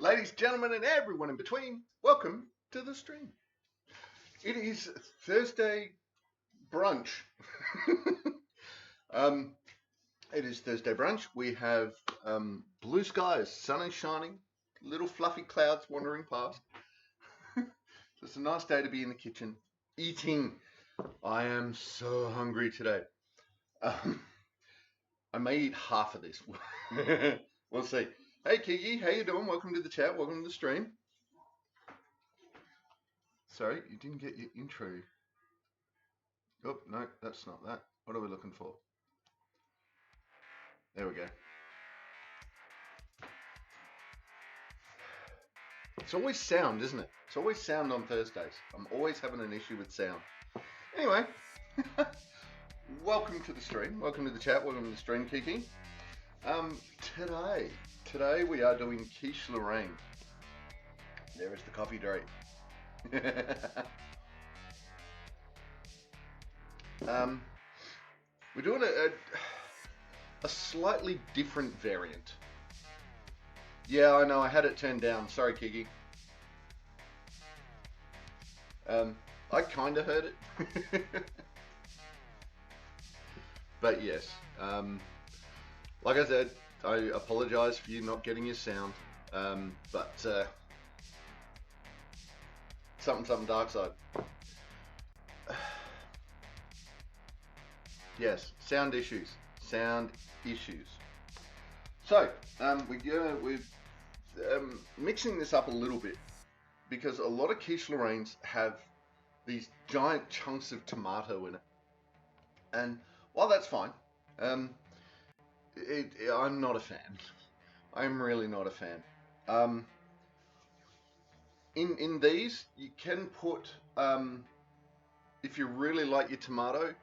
Ladies, gentlemen, and everyone in between, welcome to the stream. It is Thursday brunch. It is Thursday brunch. We have blue skies, sun is shining, little fluffy clouds wandering past. So it's a nice day to be in the kitchen eating. I am so hungry today. I may eat half of this. We'll see. Hey Kiki, how you doing? Welcome to the chat. Welcome to the stream. Sorry, you didn't get your intro. Oh, no, that's not that. What are we looking for? There we go. It's always sound, isn't it? It's always sound on Thursdays. I'm always having an issue with sound. Anyway, welcome to the stream. Welcome to the chat. Welcome to the stream, Kiki. Today we are doing Quiche Lorraine. There is the coffee drink. We're doing a slightly different variant. Yeah, I know, I had it turned down. Sorry, Kiki. I kind of heard it. But yes, like I said, I apologize for you not getting your sound. But something dark side. Yes, sound issues. So we're mixing this up a little bit because a lot of quiche Lorraines have these giant chunks of tomato in it, and while that's fine, I'm not a fan. I'm really not a fan. In these, you can put, if you really like your tomato,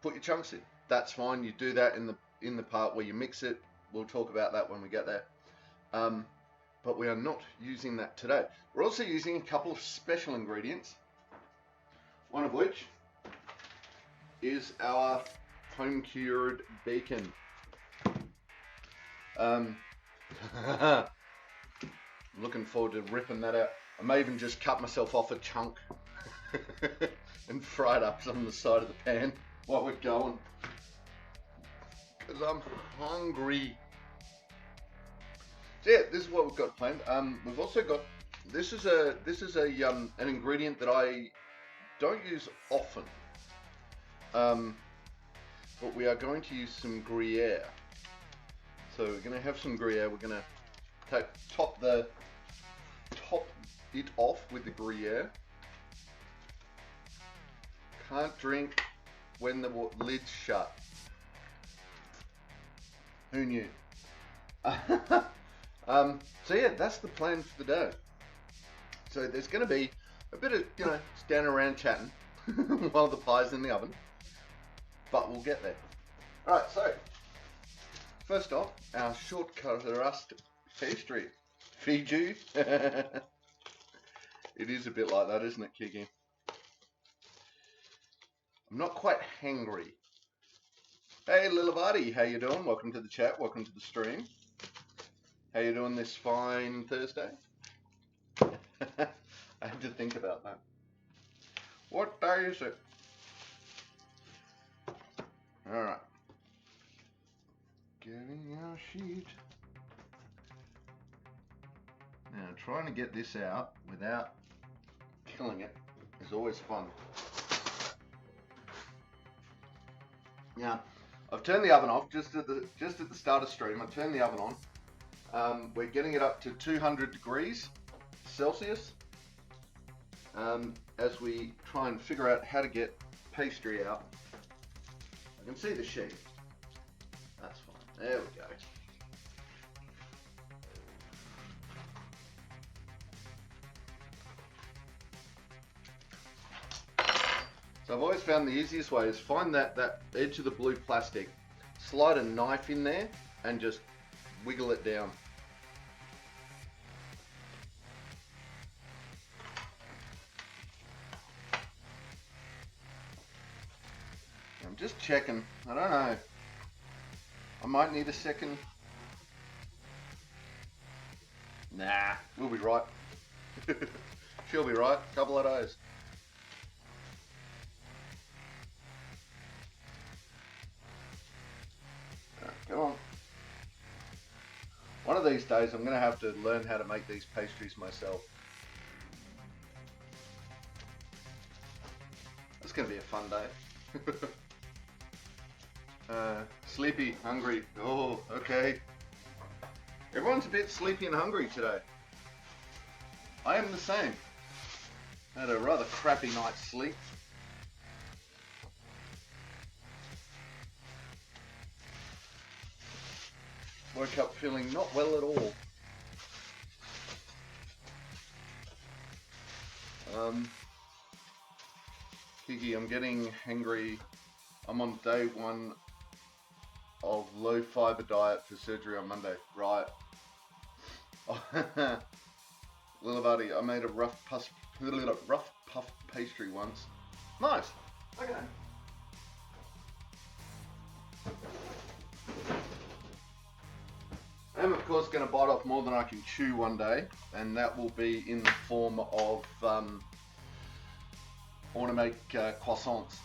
put your chunks in. That's fine. You do that in the part where you mix it. We'll talk about that when we get there. But we are not using that today. We're also using a couple of special ingredients, one of which is our home cured bacon. I'm looking forward to ripping that out. I may even just cut myself off a chunk and fry it up on the side of the pan while we're going, because I'm hungry. So yeah, this is what we've got planned. We've also got, this is an ingredient that I don't use often, but we are going to use some Gruyere. So we're going to have some Gruyere. We're going to top it off with the Gruyere. Can't drink when the lid's shut. Who knew? So yeah, that's the plan for the day. So there's going to be a bit of, standing around chatting while the pie's in the oven, but we'll get there. Alright, so first off, our shortcut rust pastry. Fiji. It is a bit like that, isn't it, Kiki? I'm not quite hangry. Hey, Lilavati, how you doing? Welcome to the chat. Welcome to the stream. How you doing this fine Thursday? I had to think about that. What day is it? All right. Getting our sheet. Now, trying to get this out without killing it is always fun. Now, I've turned the oven off just at the start of stream. I turned the oven on. We're getting it up to 200 degrees Celsius as we try and figure out how to get pastry out. I can see the sheet. That's fine. There we go. So I've always found the easiest way is find that edge of the blue plastic, slide a knife in there and just wiggle it down. I'm just checking. I don't know. I might need a second. Nah, we'll be right. She'll be right. Couple of days. Right, come on. One of these days I'm going to have to learn how to make these pastries myself. It's going to be a fun day. Sleepy, hungry. Oh, okay. Everyone's a bit sleepy and hungry today. I am the same. I had a rather crappy night's sleep. Woke up feeling not well at all. Kiki, I'm getting hangry. I'm on day 1 of low fiber diet for surgery on Monday. Right. Little buddy, I made a rough puff pastry once. Nice. Okay. I'm of course going to bite off more than I can chew one day, and that will be in the form of I want to make croissants,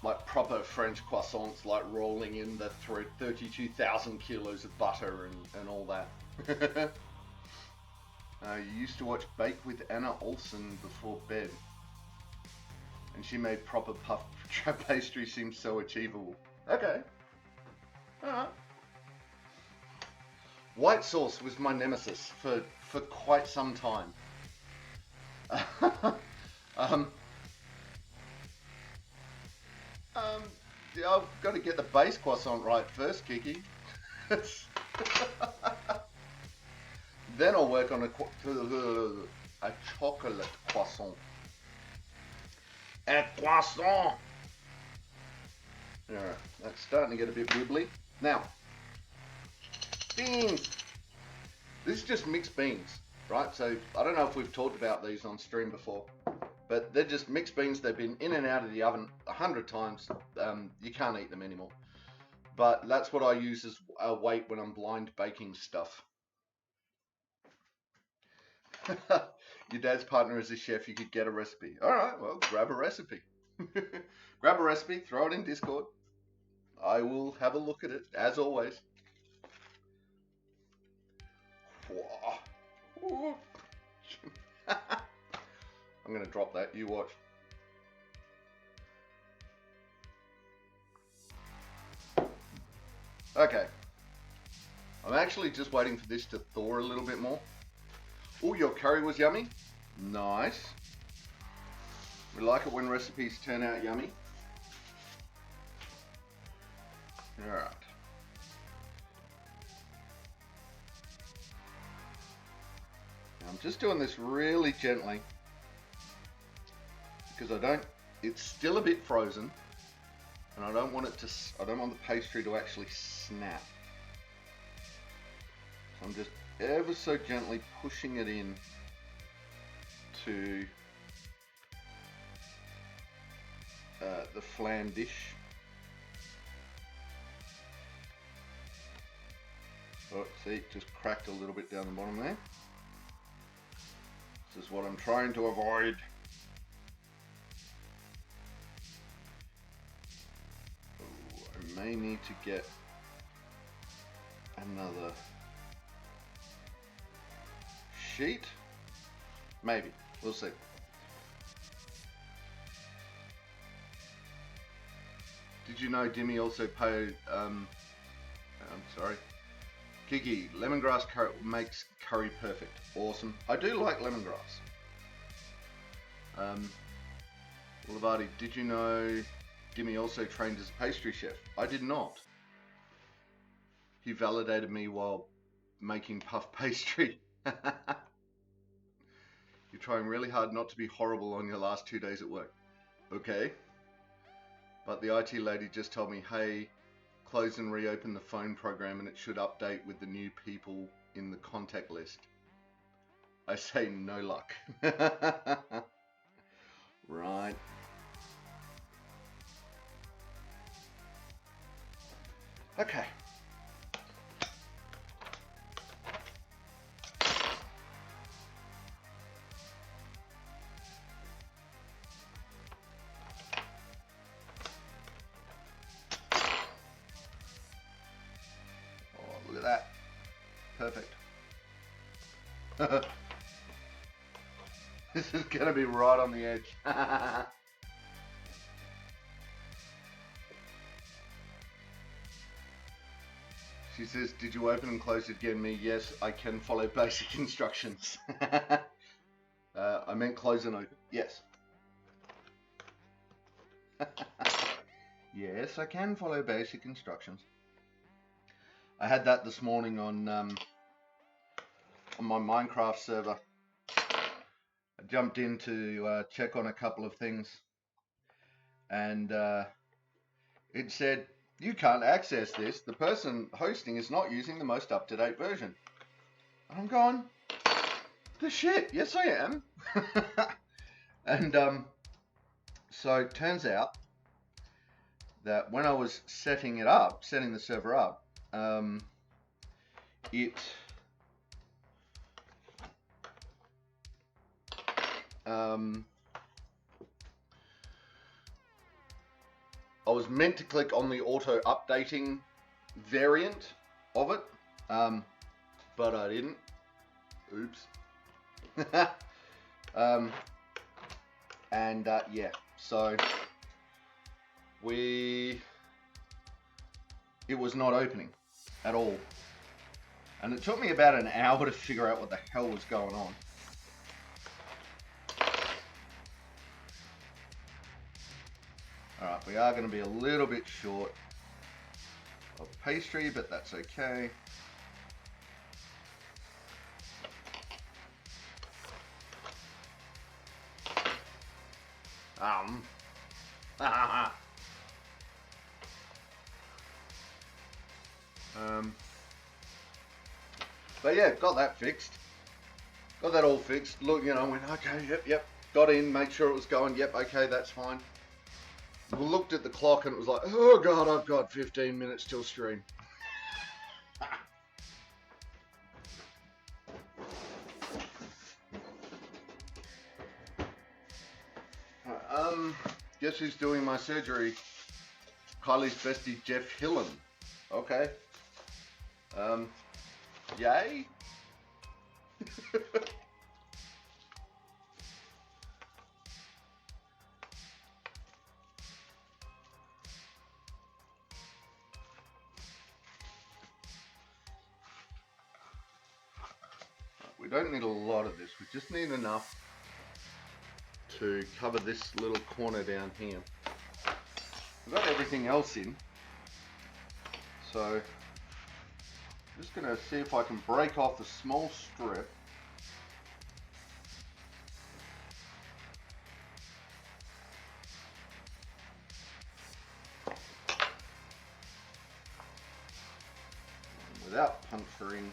like proper French croissants, like rolling in the 32,000 kilos of butter and all that. You used to watch Bake with Anna Olsen before bed, and she made proper puff pastry seem so achievable. Okay. Alright. White sauce was my nemesis for quite some time. Yeah, I've got to get the base croissant right first, Kiki. Then I'll work on a chocolate croissant. A croissant! Alright, that's starting to get a bit wibbly. Now, beans! This is just mixed beans, right? So, I don't know if we've talked about these on stream before, but they're just mixed beans. They've been in and out of the oven 100 times. You can't eat them anymore. But that's what I use as a weight when I'm blind baking stuff. Your dad's partner is a chef, you could get a recipe. Alright, well, grab a recipe. Grab a recipe, throw it in Discord. I will have a look at it, as always. I'm going to drop that, you watch. Okay. I'm actually just waiting for this to thaw a little bit more. Oh, your curry was yummy. Nice. We like it when recipes turn out yummy. Alright. I'm just doing this really gently because it's still a bit frozen, and I don't want the pastry to actually snap. So I'm just ever so gently pushing it in to the flan dish. Oh, see, just cracked a little bit down the bottom there. This is what I'm trying to avoid. Oh, I may need to get another sheet. Maybe. We'll see. Did you know Dimmy also paid, I'm sorry. Kiki, lemongrass curry makes curry perfect. Awesome. I do like lemongrass. Lavati, did you know Dimmy also trained as a pastry chef? I did not. He validated me while making puff pastry. You're trying really hard not to be horrible on your last 2 days at work. Okay. But the IT lady just told me, hey, close and reopen the phone program and it should update with the new people in the contact list. I say no luck. Right. Okay. This is going to be right on the edge. She says, did you open and close it again? Me, yes, I can follow basic instructions. I meant close and open. Yes. Yes, I can follow basic instructions. I had that this morning on my Minecraft server. I jumped in to check on a couple of things, and it said, you can't access this. The person hosting is not using the most up-to-date version. And I'm going, the shit, yes I am. And so it turns out that when I was setting the server up, I was meant to click on the auto updating variant of it, but I didn't. Oops. Yeah, so it was not opening at all. And it took me about an hour to figure out what the hell was going on. Alright, we are going to be a little bit short of pastry, but that's okay. But yeah, got that fixed. Got that all fixed. Look, you know, went, okay, yep. Got in, made sure it was going, yep, okay, that's fine. We looked at the clock and it was like, oh God, I've got 15 minutes till stream. Guess who's doing my surgery? Kylie's bestie, Jeff Hillen. Okay. Yay? We don't need a lot of this, we just need enough to cover this little corner down here. We've got everything else in, so I'm just going to see if I can break off the small strip. Without puncturing.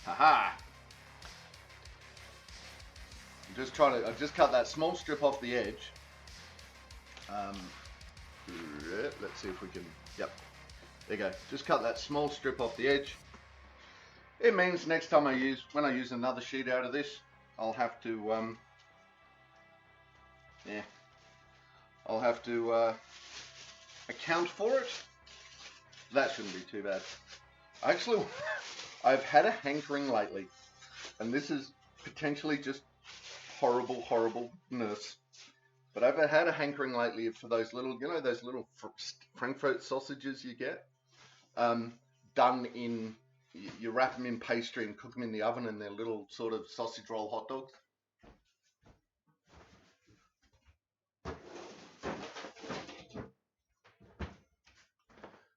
Haha! I've just cut that small strip off the edge. Let's see if we can, yep. There you go. Just cut that small strip off the edge. It means next time when I use another sheet out of this, I'll have to, I'll have to account for it. That shouldn't be too bad. Actually, I've had a hankering lately, and this is potentially just horribleness. But I've had a hankering lately for those little, you know, those little Frankfurt sausages you get, done in, you wrap them in pastry and cook them in the oven, and they're little sort of sausage roll hot dogs.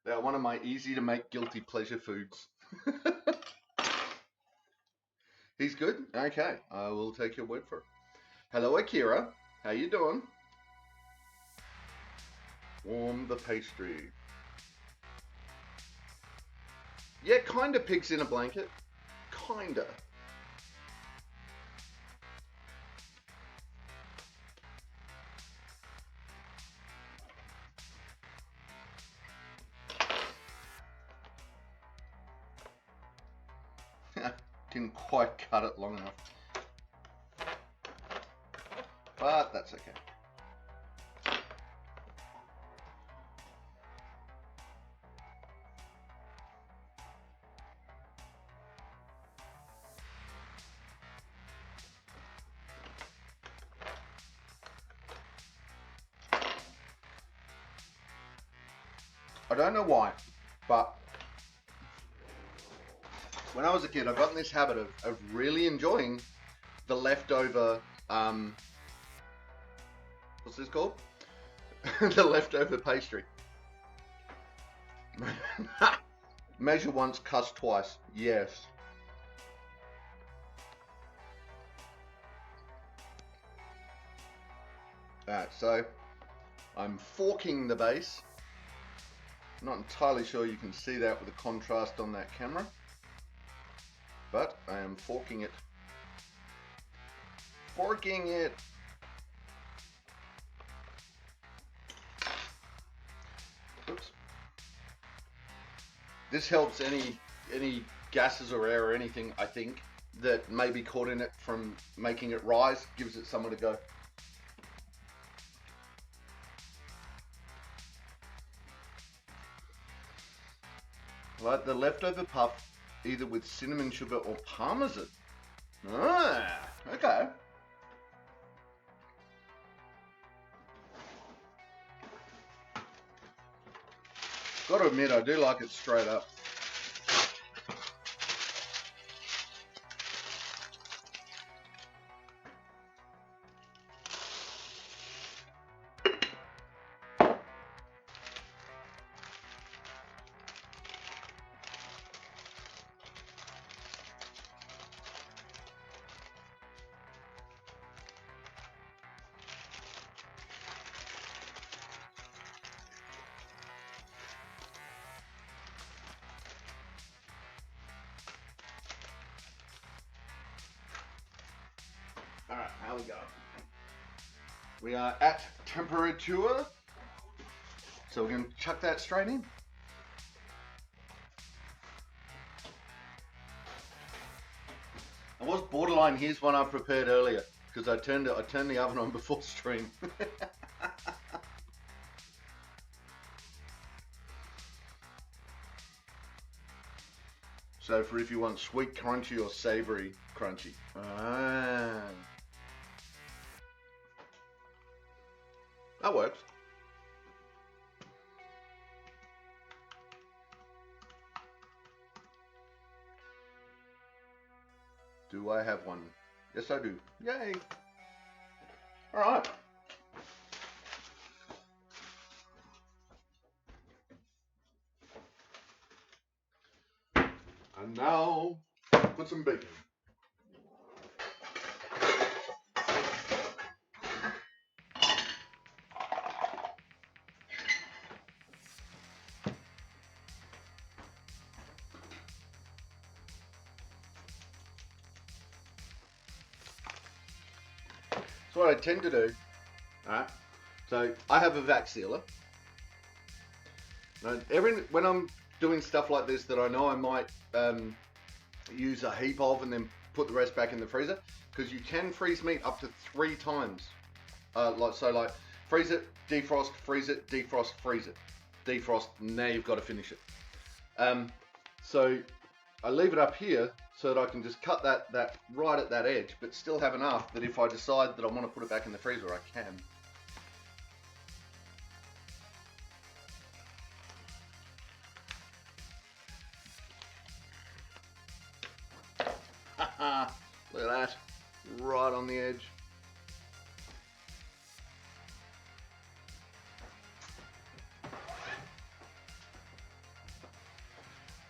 They're one of my easy to make guilty pleasure foods. He's good? Okay, I will take your word for it. Hello, Akira. How you doing? Warm the pastry. Yeah, kinda pigs in a blanket. Kinda. Didn't quite cut it long enough. But that's okay. I don't know why, but when I was a kid, I got in this habit of really enjoying the leftover, what's this called? The leftover pastry. Measure once, cuss twice. Yes. Alright, so I'm forking the base. Not entirely sure you can see that with the contrast on that camera, but I am forking it. Forking it. Oops. This helps any gases or air or anything, I think, that may be caught in it from making it rise, gives it somewhere to go. Like the leftover puff, either with cinnamon sugar or parmesan. Ah, okay. Got to admit, I do like it straight up. Alright, how we go? We are at temperature, so we're going to chuck that straight in. I was borderline, here's one I prepared earlier, because I turned the oven on before stream. So for if you want sweet crunchy or savory crunchy. Ah. That works. Do I have one? Yes, I do. Yay. All right. And now, put some bacon. So what I tend to do, alright, so I have a vac sealer. Now, when I'm doing stuff like this that I know I might use a heap of and then put the rest back in the freezer, because you can freeze meat up to 3 times. Like freeze it, defrost, freeze it, defrost, freeze it, defrost. Now you've got to finish it. So I leave it up here so that I can just cut that right at that edge, but still have enough that if I decide that I want to put it back in the freezer, I can. Look at that, right on the edge.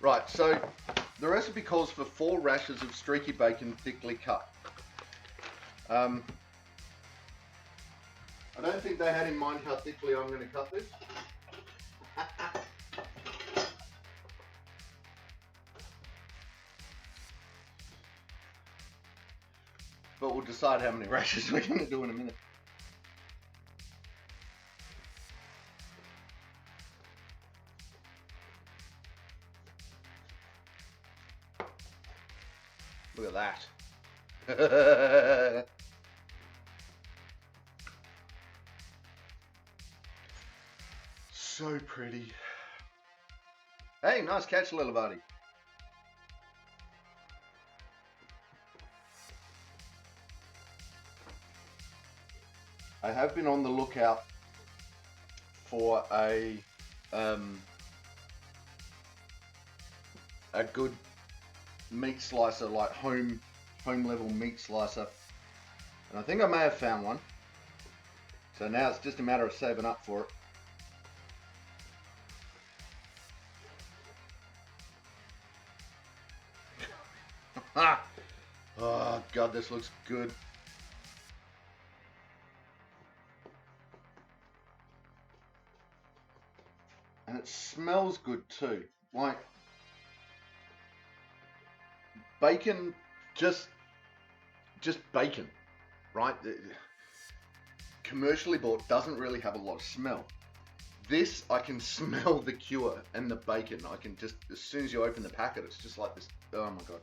Right, so the recipe calls for 4 rashers of streaky bacon thickly cut. I don't think they had in mind how thickly I'm going to cut this. But we'll decide how many rashers we're going to do in a minute. Look at that. So pretty. Hey, nice catch, little buddy. I have been on the lookout for a a good meat slicer, like home level meat slicer. And I think I may have found one. So now it's just a matter of saving up for it. Oh God, this looks good. And it smells good too. Like bacon, just bacon, right? Commercially bought doesn't really have a lot of smell. This, I can smell the cure and the bacon. I can just, as soon as you open the packet, it's just like this. Oh my God.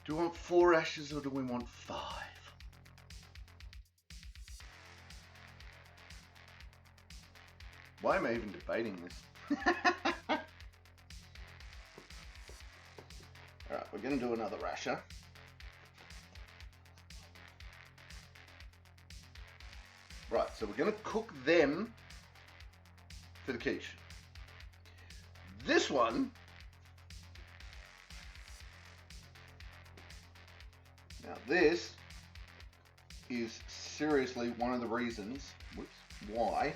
Do we want 4 rashers or do we want 5? Why am I even debating this? Alright, we're going to do another rasher. Right, so we're going to cook them for the quiche. This one, now this is seriously one of the reasons why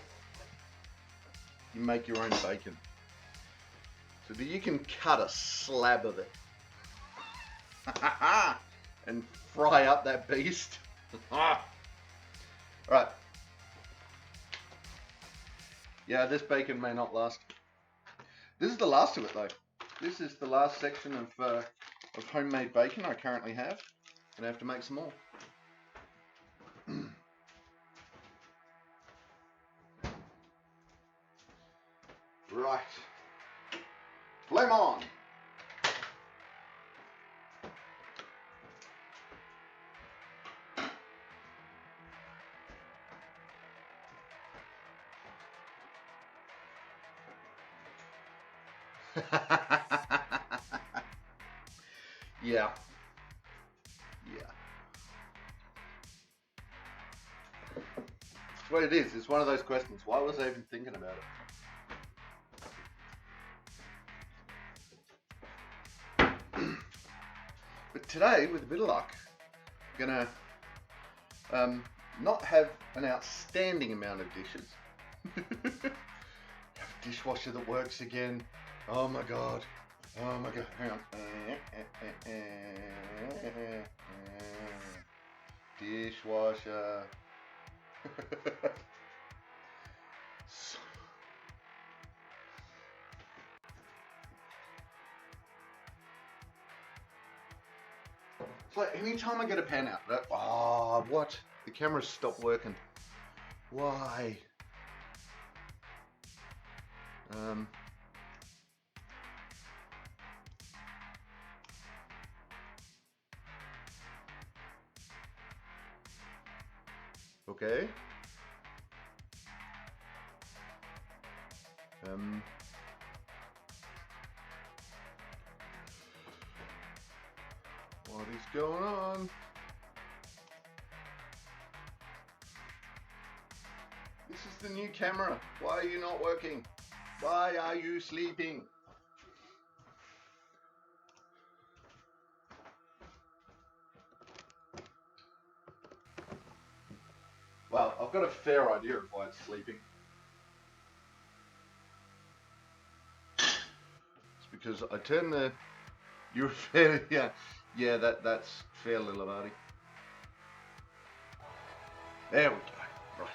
you make your own bacon. So that you can cut a slab of it and fry up that beast. Right. Yeah, this bacon may not last. This is the last of it though. This is the last section of homemade bacon I currently have. Gonna have to make some more. Right. Flame on. Yeah. That's what it is. It's one of those questions. Why was I even thinking about it? But today, with a bit of luck, I'm gonna not have an outstanding amount of dishes. Have a dishwasher that works again. Oh my God. Oh my God. Hang on. Dishwasher. It's like anytime I get a pen out, oh, what? The camera's stopped working. Why? Okay. What is going on? This is the new camera. Why are you not working? Why are you sleeping? Well, I've got a fair idea of why it's sleeping. It's because I turned the... You're fair... Yeah, that's fair, little buddy. There we go. Right.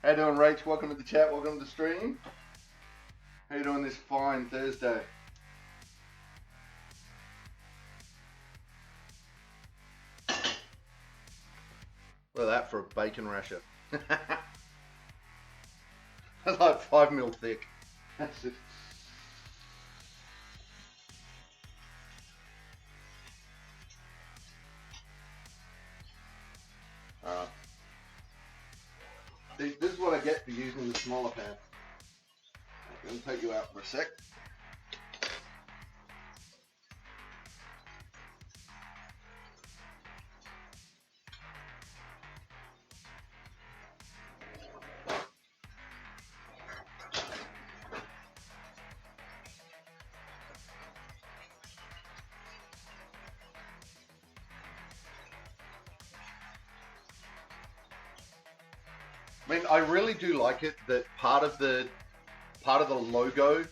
How you doing, Rach? Welcome to the chat. Welcome to the stream. How you doing this fine Thursday? Look at that for a bacon rasher. That's like 5 mil thick. That's it. Alright. This is what I get for using the smaller pan. I'm going to take you out for a sec. I mean, I really do like it that part of the logo,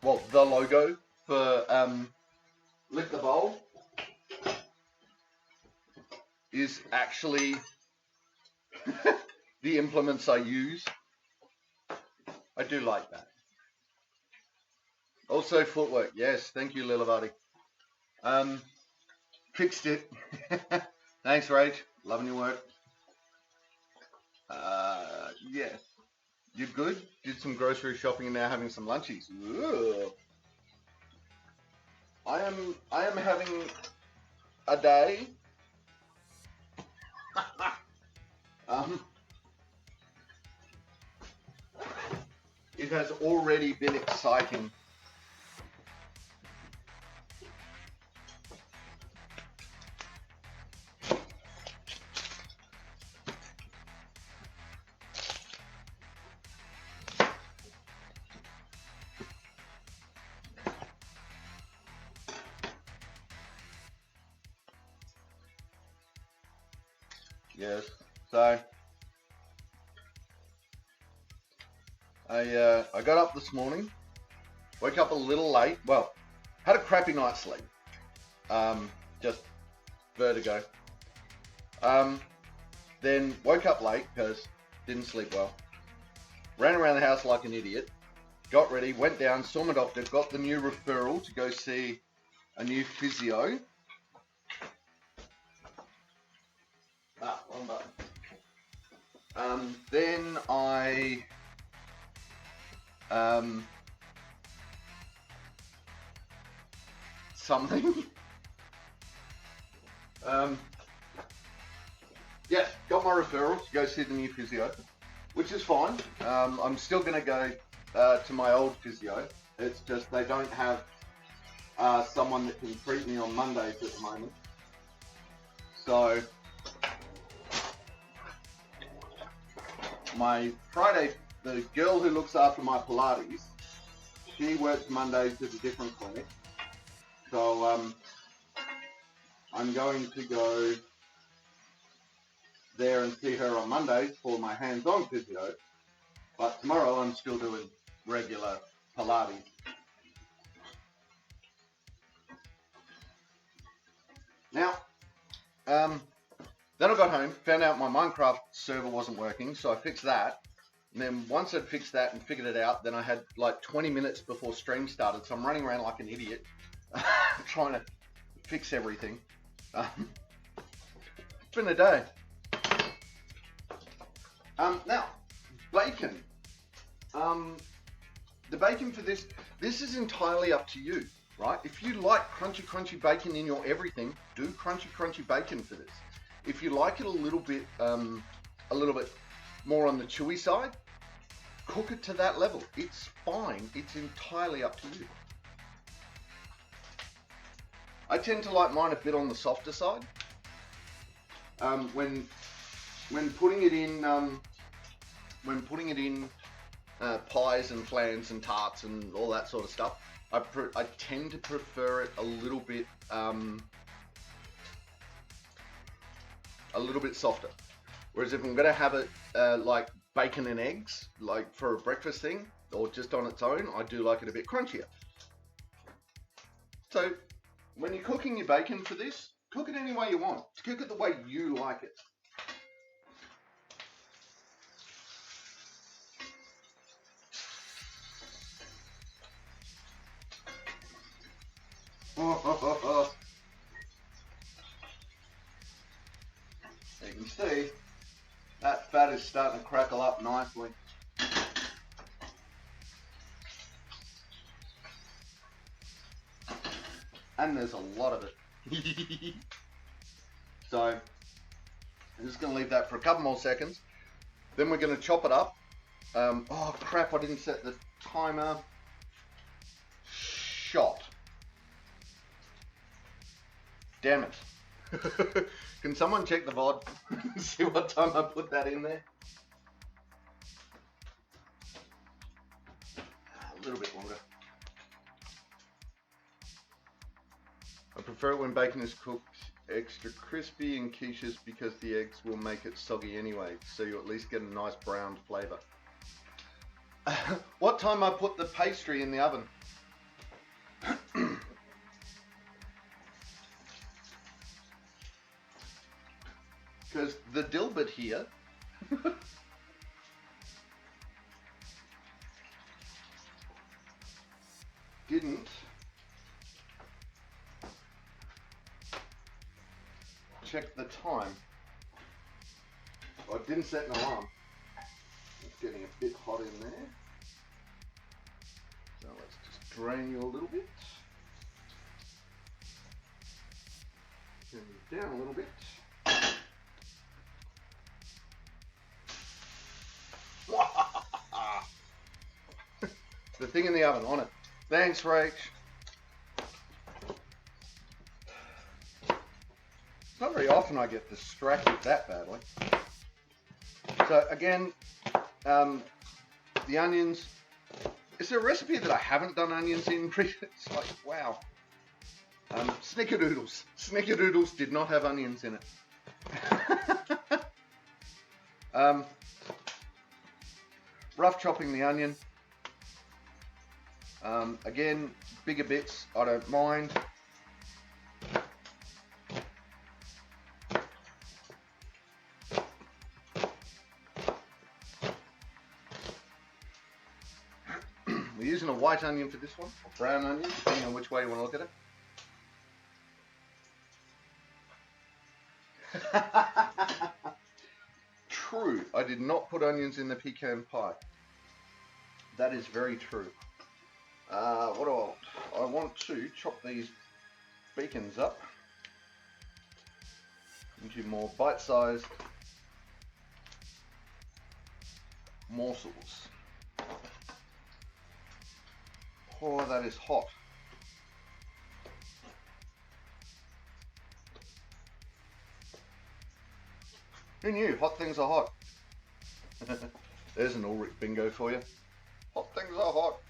well, the logo for Lick the Bowl is actually the implements I use. I do like that. Also footwork, yes, thank you, Lilibati. Fixed it. Thanks, Rach. Loving your work. Yeah. You good? Did some grocery shopping and now having some lunchies. Ooh. I am having a day. It has already been exciting. Yes. So I got up this morning, woke up a little late. Well, had a crappy night's sleep. Just vertigo. Then woke up late because didn't sleep well. Ran around the house like an idiot. Got ready, went down, saw my doctor, got the new referral to go see a new physio. Wrong button. Then I something. Yeah, got my referral to go see the new physio, which is fine. I'm still going to go to my old physio. It's just they don't have someone that can treat me on Mondays at the moment. So my Friday, the girl who looks after my Pilates, she works Mondays at a different clinic. So I'm going to go there and see her on Mondays for my hands-on physio. But tomorrow I'm still doing regular Pilates. Now, then I got home, found out my Minecraft server wasn't working, so I fixed that. And then once I'd fixed that and figured it out, then I had like 20 minutes before stream started, so I'm running around like an idiot, trying to fix everything. It's been a day. Now, bacon. The bacon for this is entirely up to you, right? If you like crunchy bacon in your everything, do crunchy bacon for this. If you like it a little bit more on the chewy side, cook it to that level. It's fine. It's entirely up to you. I tend to like mine a bit on the softer side. When putting it in pies and flans and tarts and all that sort of stuff, I tend to prefer it a little bit softer. Whereas if I'm gonna have it like bacon and eggs, like for a breakfast thing, or just on its own, I do like it a bit crunchier. So when you're cooking your bacon for this, cook it any way you want. Cook it the way you like it. You can see that fat is starting to crackle up nicely. And there's a lot of it. So I'm just going to leave that for a couple more seconds. Then we're going to chop it up. Oh crap, I didn't set the timer. Shot. Damn it. Can someone check the VOD? See what time I put that in there? A little bit longer. I prefer it when bacon is cooked extra crispy in quiches because the eggs will make it soggy anyway, so you at least get a nice browned flavour. What time I put the pastry in the oven? Because the Dilbert here didn't check the time. I didn't set an alarm. It's getting a bit hot in there. So let's just drain you a little bit. Turn you down a little bit. The thing in the oven, on it. Thanks, Rach. It's not very often I get distracted that badly. So again, the onions. Is there a recipe that I haven't done onions in? It's like, wow. Snickerdoodles. Snickerdoodles did not have onions in it. Rough chopping the onion. Again, bigger bits, I don't mind. We're using a white onion for this one, or brown onion, depending on which way you want to look at it. True, I did not put onions in the pecan pie. That is very true. What do I want? I want to chop these bacons up into more bite-sized morsels. Oh, that is hot. Who knew? Hot things are hot. There's an Ulrich bingo for you. Hot things are hot.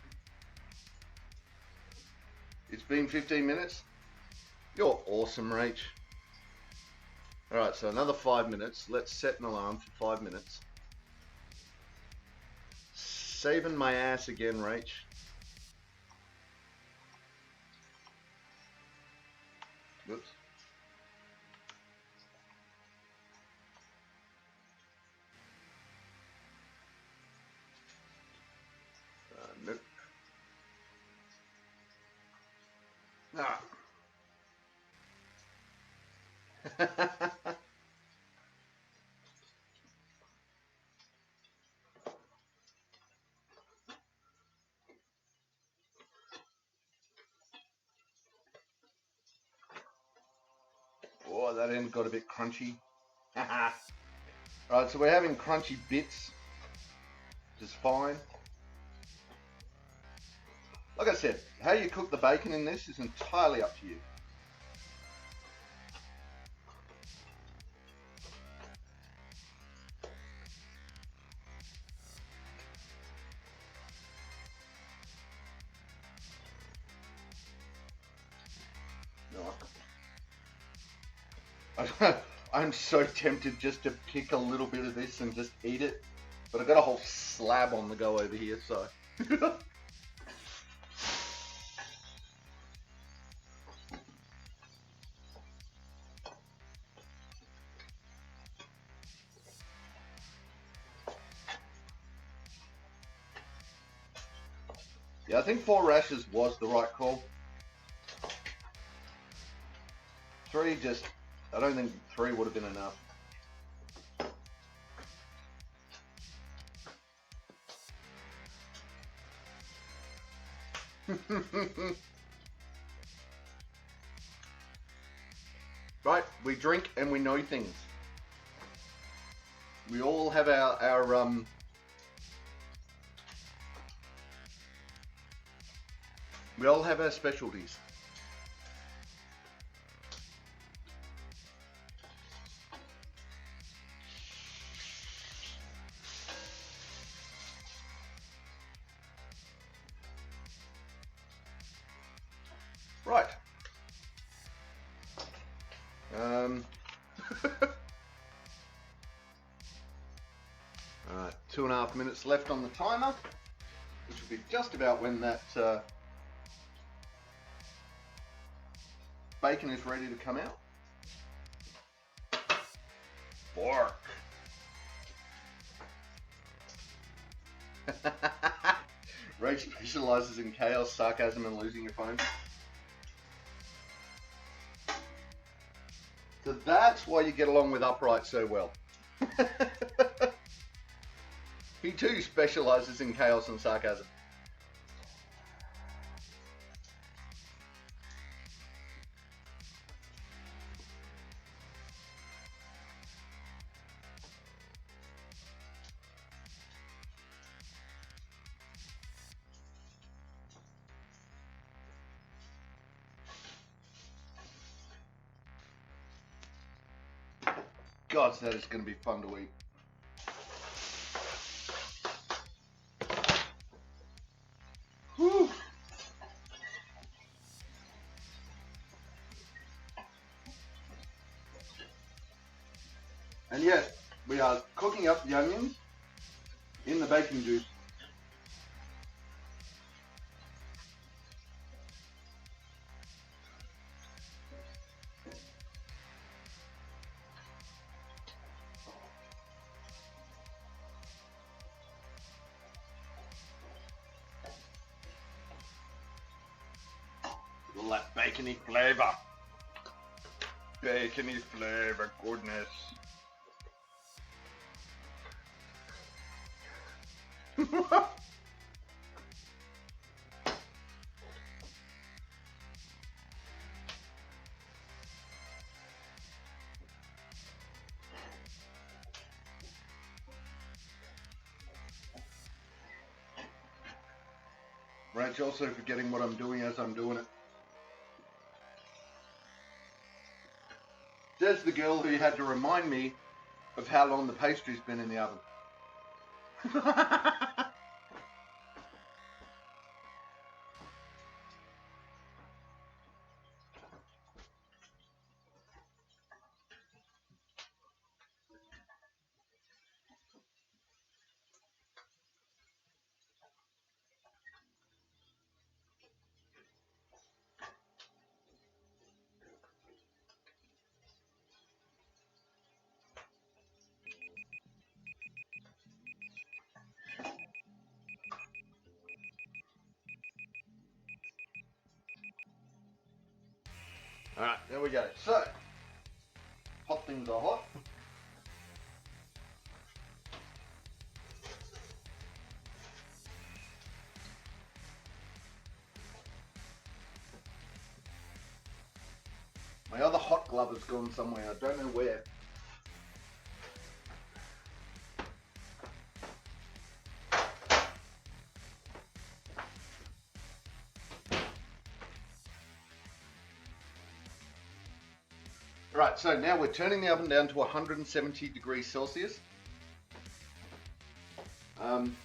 It's been 15 minutes. You're awesome, Rach. Alright, so another 5 minutes. Let's set an alarm for 5 minutes. Saving my ass again, Rach. Whoops. Nope. Ah. Oh, that end got a bit crunchy. Alright, so we're having crunchy bits, which is fine. Like I said, how you cook the bacon in this is entirely up to you. I'm so tempted just to pick a little bit of this and just eat it, but I've got a whole slab on the go over here, so. Yeah, I think 4 rashers was the right call. 3 just, I don't think 3 would have been enough. Right, we drink and we know things. We all have our we all have our specialties. Right. 2.5 minutes left on the timer, which will be just about when that bacon is ready to come out. Bark. Ray specializes in chaos, sarcasm, and losing your phone. So that's why you get along with Upright so well. He too specializes in chaos and sarcasm. God, that is going to be fun to eat. Whew. And yes, we are cooking up the onions in the bacon juice. All that bacony flavor. Bacony flavor, goodness. Rach also forgetting what I'm doing as I'm doing it. There's the girl who had to remind me of how long the pastry's been in the oven. Alright, there we go. So, hot things are hot. My other hot glove has gone somewhere, I don't know where. Right, so now we're turning the oven down to 170 degrees Celsius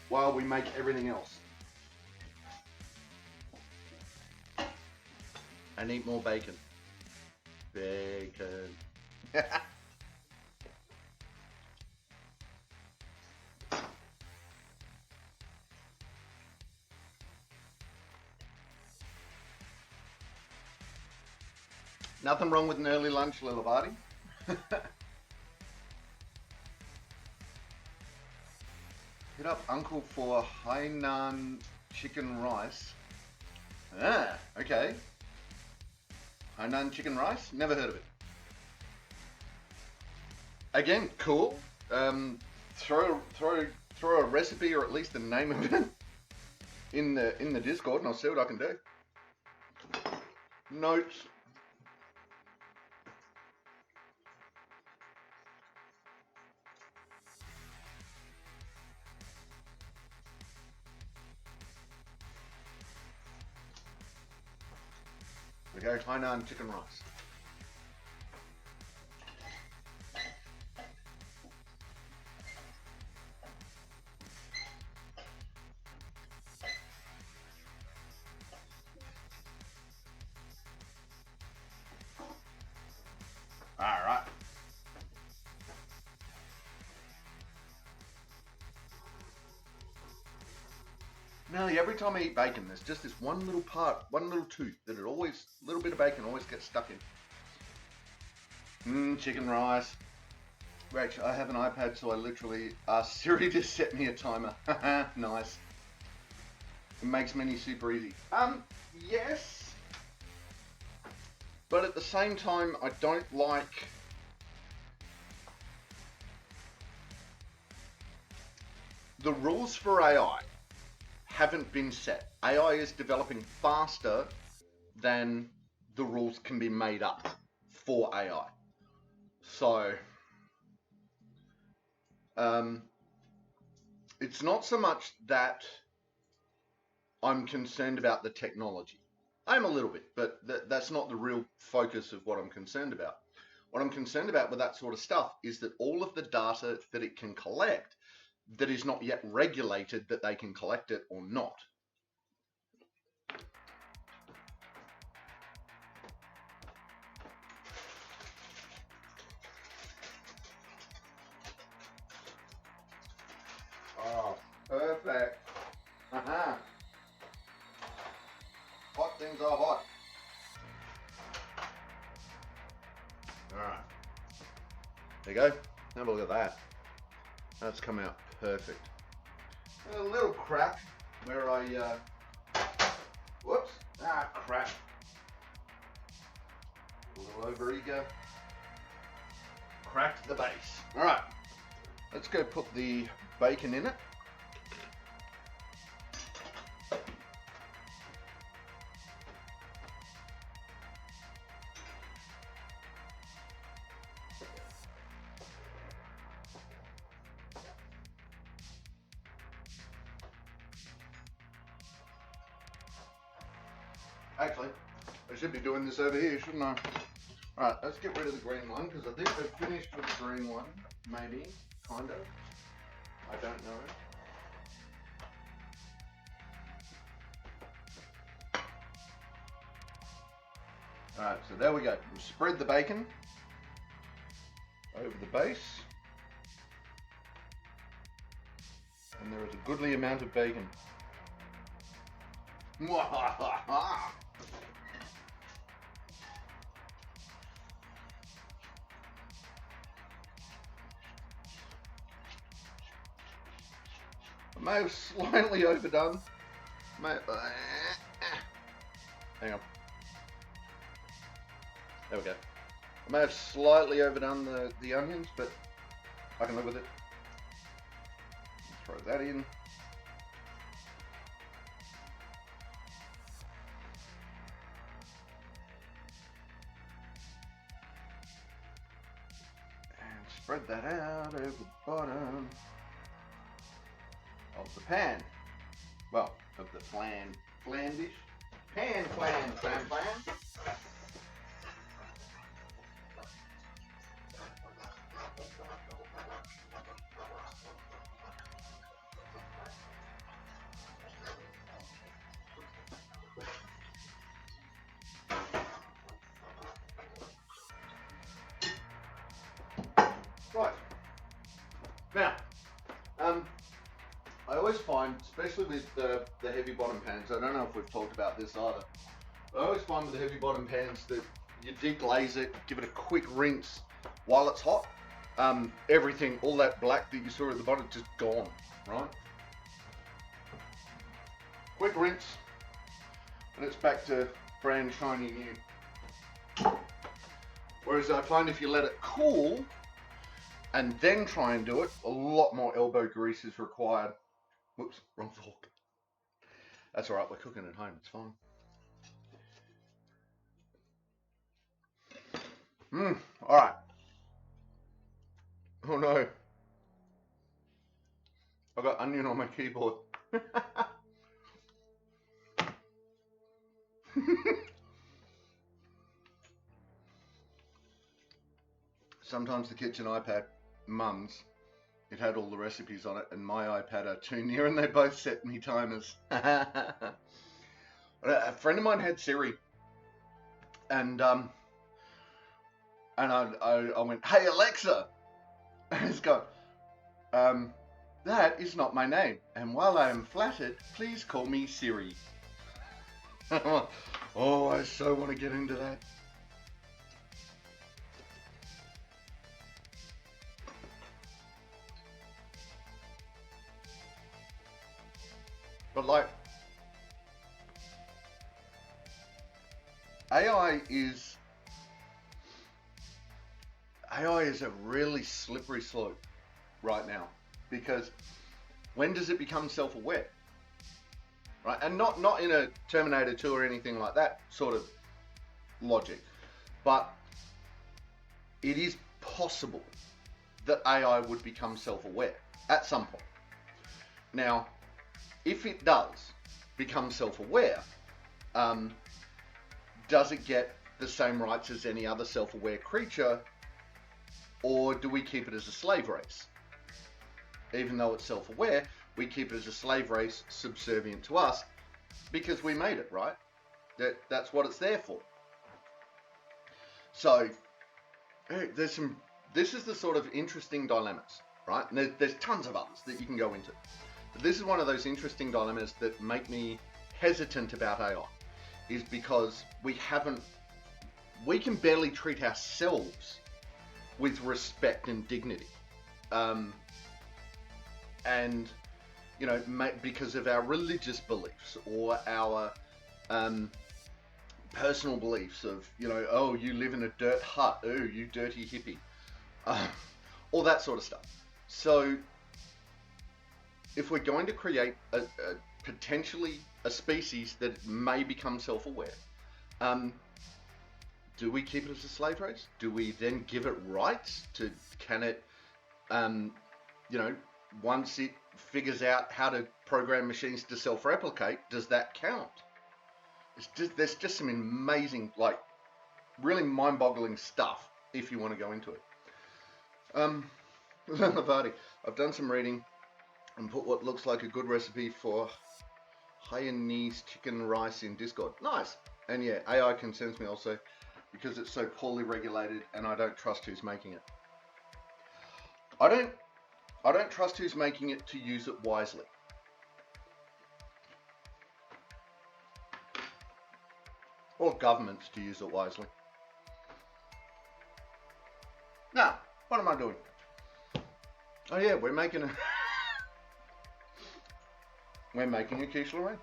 while we make everything else. And eat more bacon. Bacon. Nothing wrong with an early lunch, little buddy. Hit up Uncle for Hainan chicken rice. Ah, okay. Hainan chicken rice? Never heard of it. Again, cool. Throw a recipe or at least the name of it in the Discord, and I'll see what I can do. Notes. We go Hainan chicken rice. All right. nearly every time I eat bacon, there's just this one little part, one little tooth that a little bit of bacon always gets stuck in. Chicken rice. Rach, I have an iPad, so I literally asked Siri to set me a timer. Nice. It makes many super easy. Yes. But at the same time, I don't like... The rules for AI haven't been set. AI is developing faster than the rules can be made up for AI. So, it's not so much that I'm concerned about the technology. I'm a little bit, but that's not the real focus of what I'm concerned about. What I'm concerned about with that sort of stuff is that all of the data that it can collect that is not yet regulated, that they can collect it or not. Oh, perfect. Hot things are hot. Alright. There you go. Have a look at that. That's come out perfect. A little crack where I, whoops, crap. A little over eager. Cracked the base. Alright, let's go put the bacon in it. Actually, I should be doing this over here, shouldn't I? Alright, let's get rid of the green one, because I think we've finished with the green one. Maybe, kind of. I don't know. Alright, so there we go. We'll spread the bacon over the base. And there is a goodly amount of bacon. I may have slightly overdone. Hang on. There we go. I may have slightly overdone the onions, but I can live with it. Throw that in. And spread that out over the bottom of the pan. Well, of the flan dish. Pan. Right. Now, I always find, especially with the heavy bottom pans, I don't know if we've talked about this either, but I always find with the heavy bottom pans that you deglaze it, give it a quick rinse while it's hot. Everything, all that black that you saw at the bottom, just gone, right? Quick rinse, and it's back to brand shiny new. Whereas I find if you let it cool, and then try and do it, a lot more elbow grease is required. Whoops, wrong fork. That's alright, we're cooking at home, it's fine. Alright. Oh no. I've got onion on my keyboard. Sometimes the kitchen iPad, Mum's, it had all the recipes on it, and my iPad are too near, and they both set me timers. A friend of mine had Siri, and I went, "Hey Alexa," and it's gone, That is not my name, and while I am flattered, please call me Siri. Oh, I so want to get into that. But like, AI is a really slippery slope right now, because when does it become self-aware? Right? And not in a Terminator 2 or anything like that sort of logic, but it is possible that AI would become self-aware at some point. Now, if it does become self-aware, does it get the same rights as any other self-aware creature, or do we keep it as a slave race? Even though it's self-aware, we keep it as a slave race subservient to us because we made it, right? That's what it's there for. So this is the sort of interesting dilemmas, right? And there's tons of others that you can go into. But this is one of those interesting dilemmas that make me hesitant about AI, is because we can barely treat ourselves with respect and dignity. And, you know, because of our religious beliefs or our personal beliefs of, you know, oh, you live in a dirt hut, oh, you dirty hippie, all that sort of stuff. So if we're going to create potentially a species that may become self-aware, do we keep it as a slave race? Do we then give it rights to, can it, you know, once it figures out how to program machines to self-replicate, does that count? There's just some amazing, like, really mind-boggling stuff if you want to go into it. Lavati, I've done some reading and put what looks like a good recipe for Hainanese chicken rice in Discord. Nice. And yeah, AI concerns me also because it's so poorly regulated and I don't trust who's making it. I don't trust who's making it to use it wisely. Or governments to use it wisely. Now, what am I doing? Oh yeah, we're making a quiche Lorraine.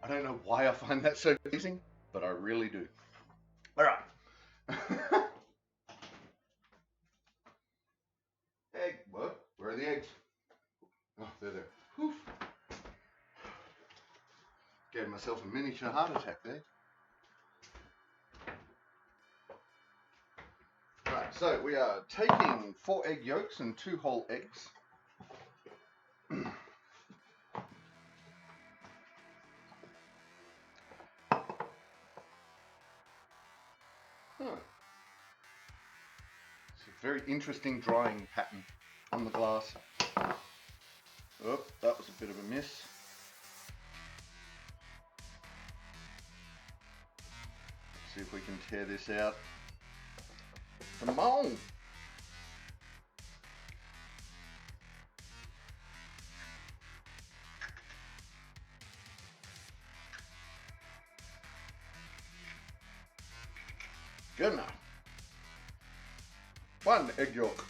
I don't know why I find that so pleasing, but I really do. All right. Egg, what? Where are the eggs? Oh, they're there. Whew. Gave myself a miniature heart attack there. Right, so we are taking 4 egg yolks and 2 whole eggs. It's a very interesting drying pattern on the glass. Oh, that was a bit of a miss. Let's see if we can tear this out. Come on! Good enough. 1 egg yolk.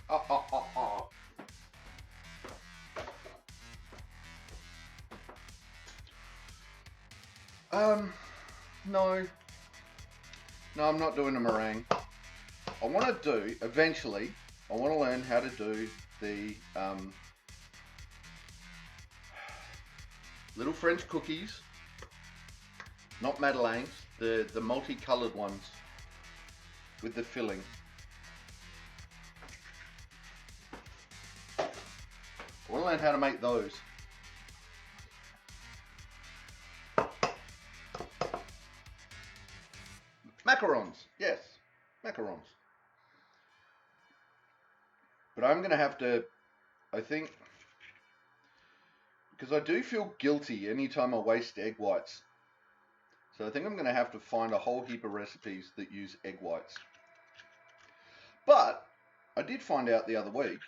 No, I'm not doing a meringue. I want to do, eventually, I want to learn how to do the little French cookies not Madeleines, the multicolored ones with the filling. I want to learn how to make those. Macarons, yes, macarons. But I'm going to have to, I think, because I do feel guilty anytime I waste egg whites. So I think I'm going to have to find a whole heap of recipes that use egg whites. But I did find out the other week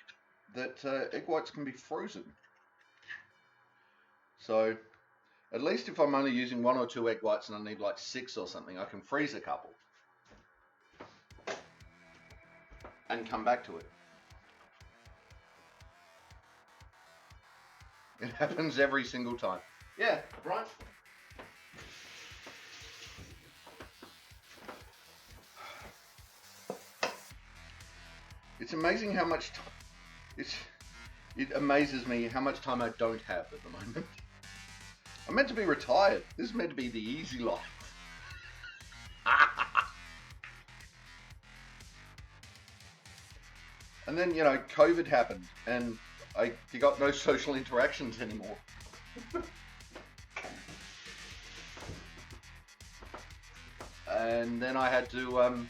that egg whites can be frozen. So at least if I'm only using 1 or 2 egg whites and I need like 6 or something, I can freeze a couple and come back to it. It happens every single time. Yeah, right. It's amazing how much time, it amazes me how much time I don't have at the moment. I'm meant to be retired. This is meant to be the easy life. And then, you know, COVID happened and you got no social interactions anymore. And then I had to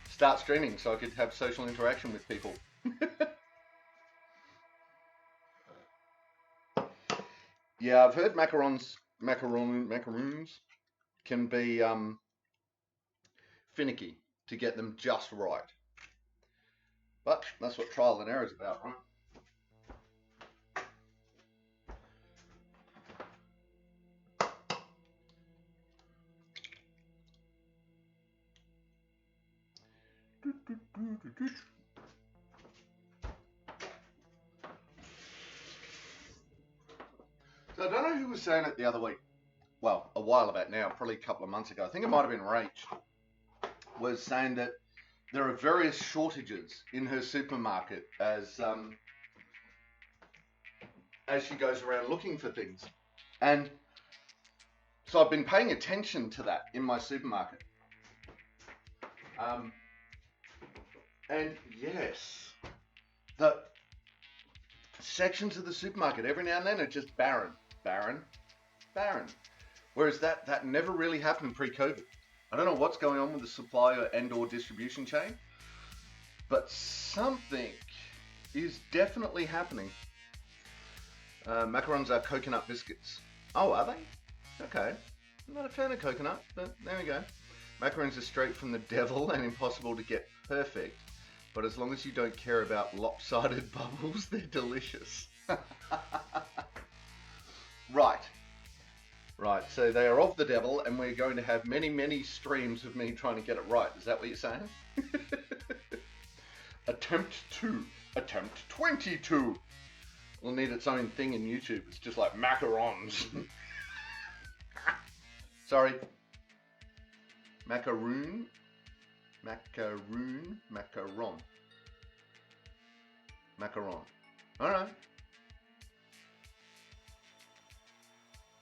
start streaming so I could have social interaction with people. Yeah, I've heard macaroons can be finicky to get them just right. But that's what trial and error is about, right? So I don't know who was saying it the other week. Well, a while back now, probably a couple of months ago. I think it might have been Rach, was saying that there are various shortages in her supermarket as she goes around looking for things. And so I've been paying attention to that in my supermarket. And yes, the sections of the supermarket every now and then are just barren. Whereas that never really happened pre-COVID. I don't know what's going on with the supply and/or distribution chain, but something is definitely happening. Macarons are coconut biscuits. Oh, are they? Okay. I'm not a fan of coconut, but there we go. Macarons are straight from the devil and impossible to get perfect, but as long as you don't care about lopsided bubbles, they're delicious. Right, so they are of the devil, and we're going to have many, many streams of me trying to get it right. Is that what you're saying? Attempt 2. Attempt 22. Will need its own thing in YouTube. It's just like macarons. Sorry. Macaron. Alright.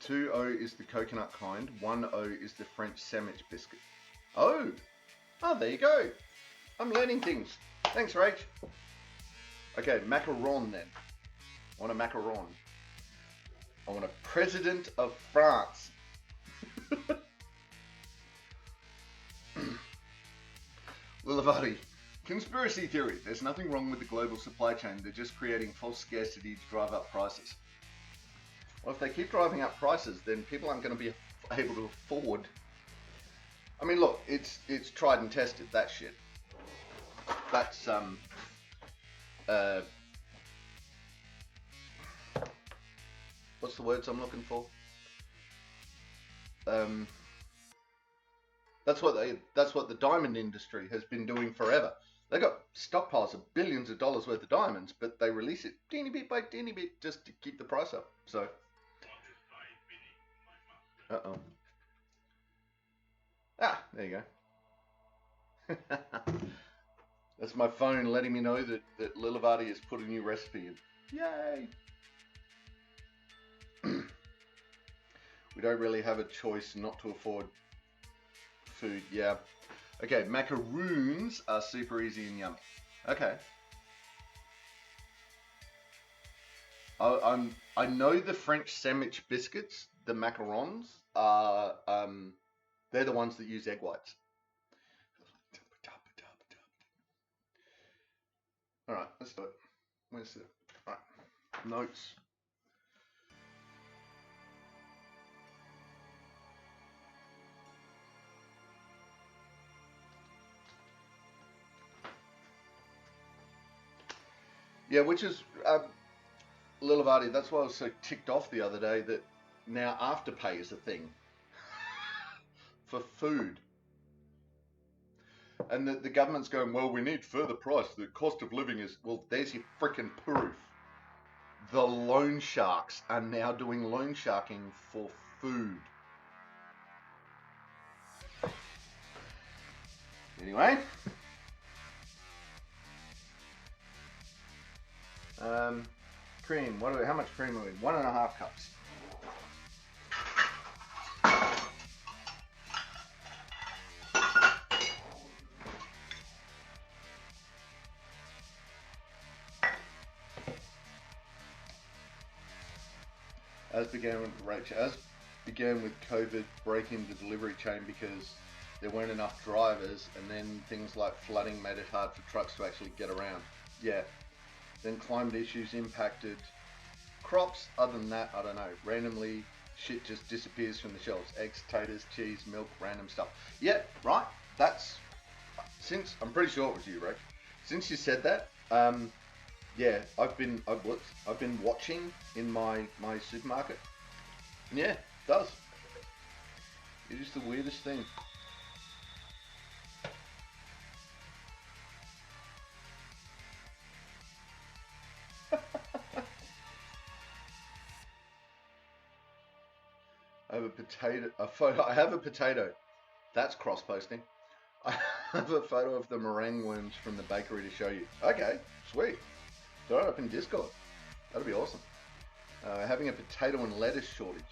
2O is the coconut kind. 1O is the French sandwich biscuit. Oh, there you go. I'm learning things. Thanks, Rach. Okay, macaron then. I want a macaron. I want a president of France. Lilavati. Conspiracy theory. There's nothing wrong with the global supply chain. They're just creating false scarcity to drive up prices. Well, if they keep driving up prices, then people aren't going to be able to afford. I mean, look, it's tried and tested, that shit. That's, what's the words I'm looking for? That's what the diamond industry has been doing forever. They got stockpiles of billions of dollars worth of diamonds, but they release it teeny bit by teeny bit just to keep the price up. So, there you go. That's my phone letting me know that Lilavati has put a new recipe in. Yay! We don't really have a choice not to afford food. Yeah. Okay, macaroons are super easy and yummy. Okay. I know the French sandwich biscuits, the macarons, are they're the ones that use egg whites. All right, let's do it. Where's it? All right, notes. Yeah, which is Lilavati. That's why I was so ticked off the other day that now Afterpay is a thing for food. And the government's going, well, we need further price. The cost of living is, well, there's your freaking proof. The loan sharks are now doing loan sharking for food. Anyway. Cream. How much cream are we? 1.5 cups. As began with COVID breaking the delivery chain because there weren't enough drivers, and then things like flooding made it hard for trucks to actually get around. Yeah. Then climate issues impacted crops. Other than that, I don't know. Randomly, shit just disappears from the shelves. Eggs, potatoes, cheese, milk, random stuff. Yeah, right. That's I'm pretty sure it was you, Rick. Since you said that, yeah, I've been watching in my supermarket. And yeah, it does. It is the weirdest thing. I have a potato. That's cross-posting. I have a photo of the meringue worms from the bakery to show you. Okay, sweet. Throw it up in Discord. That'll be awesome. Having a potato and lettuce shortage.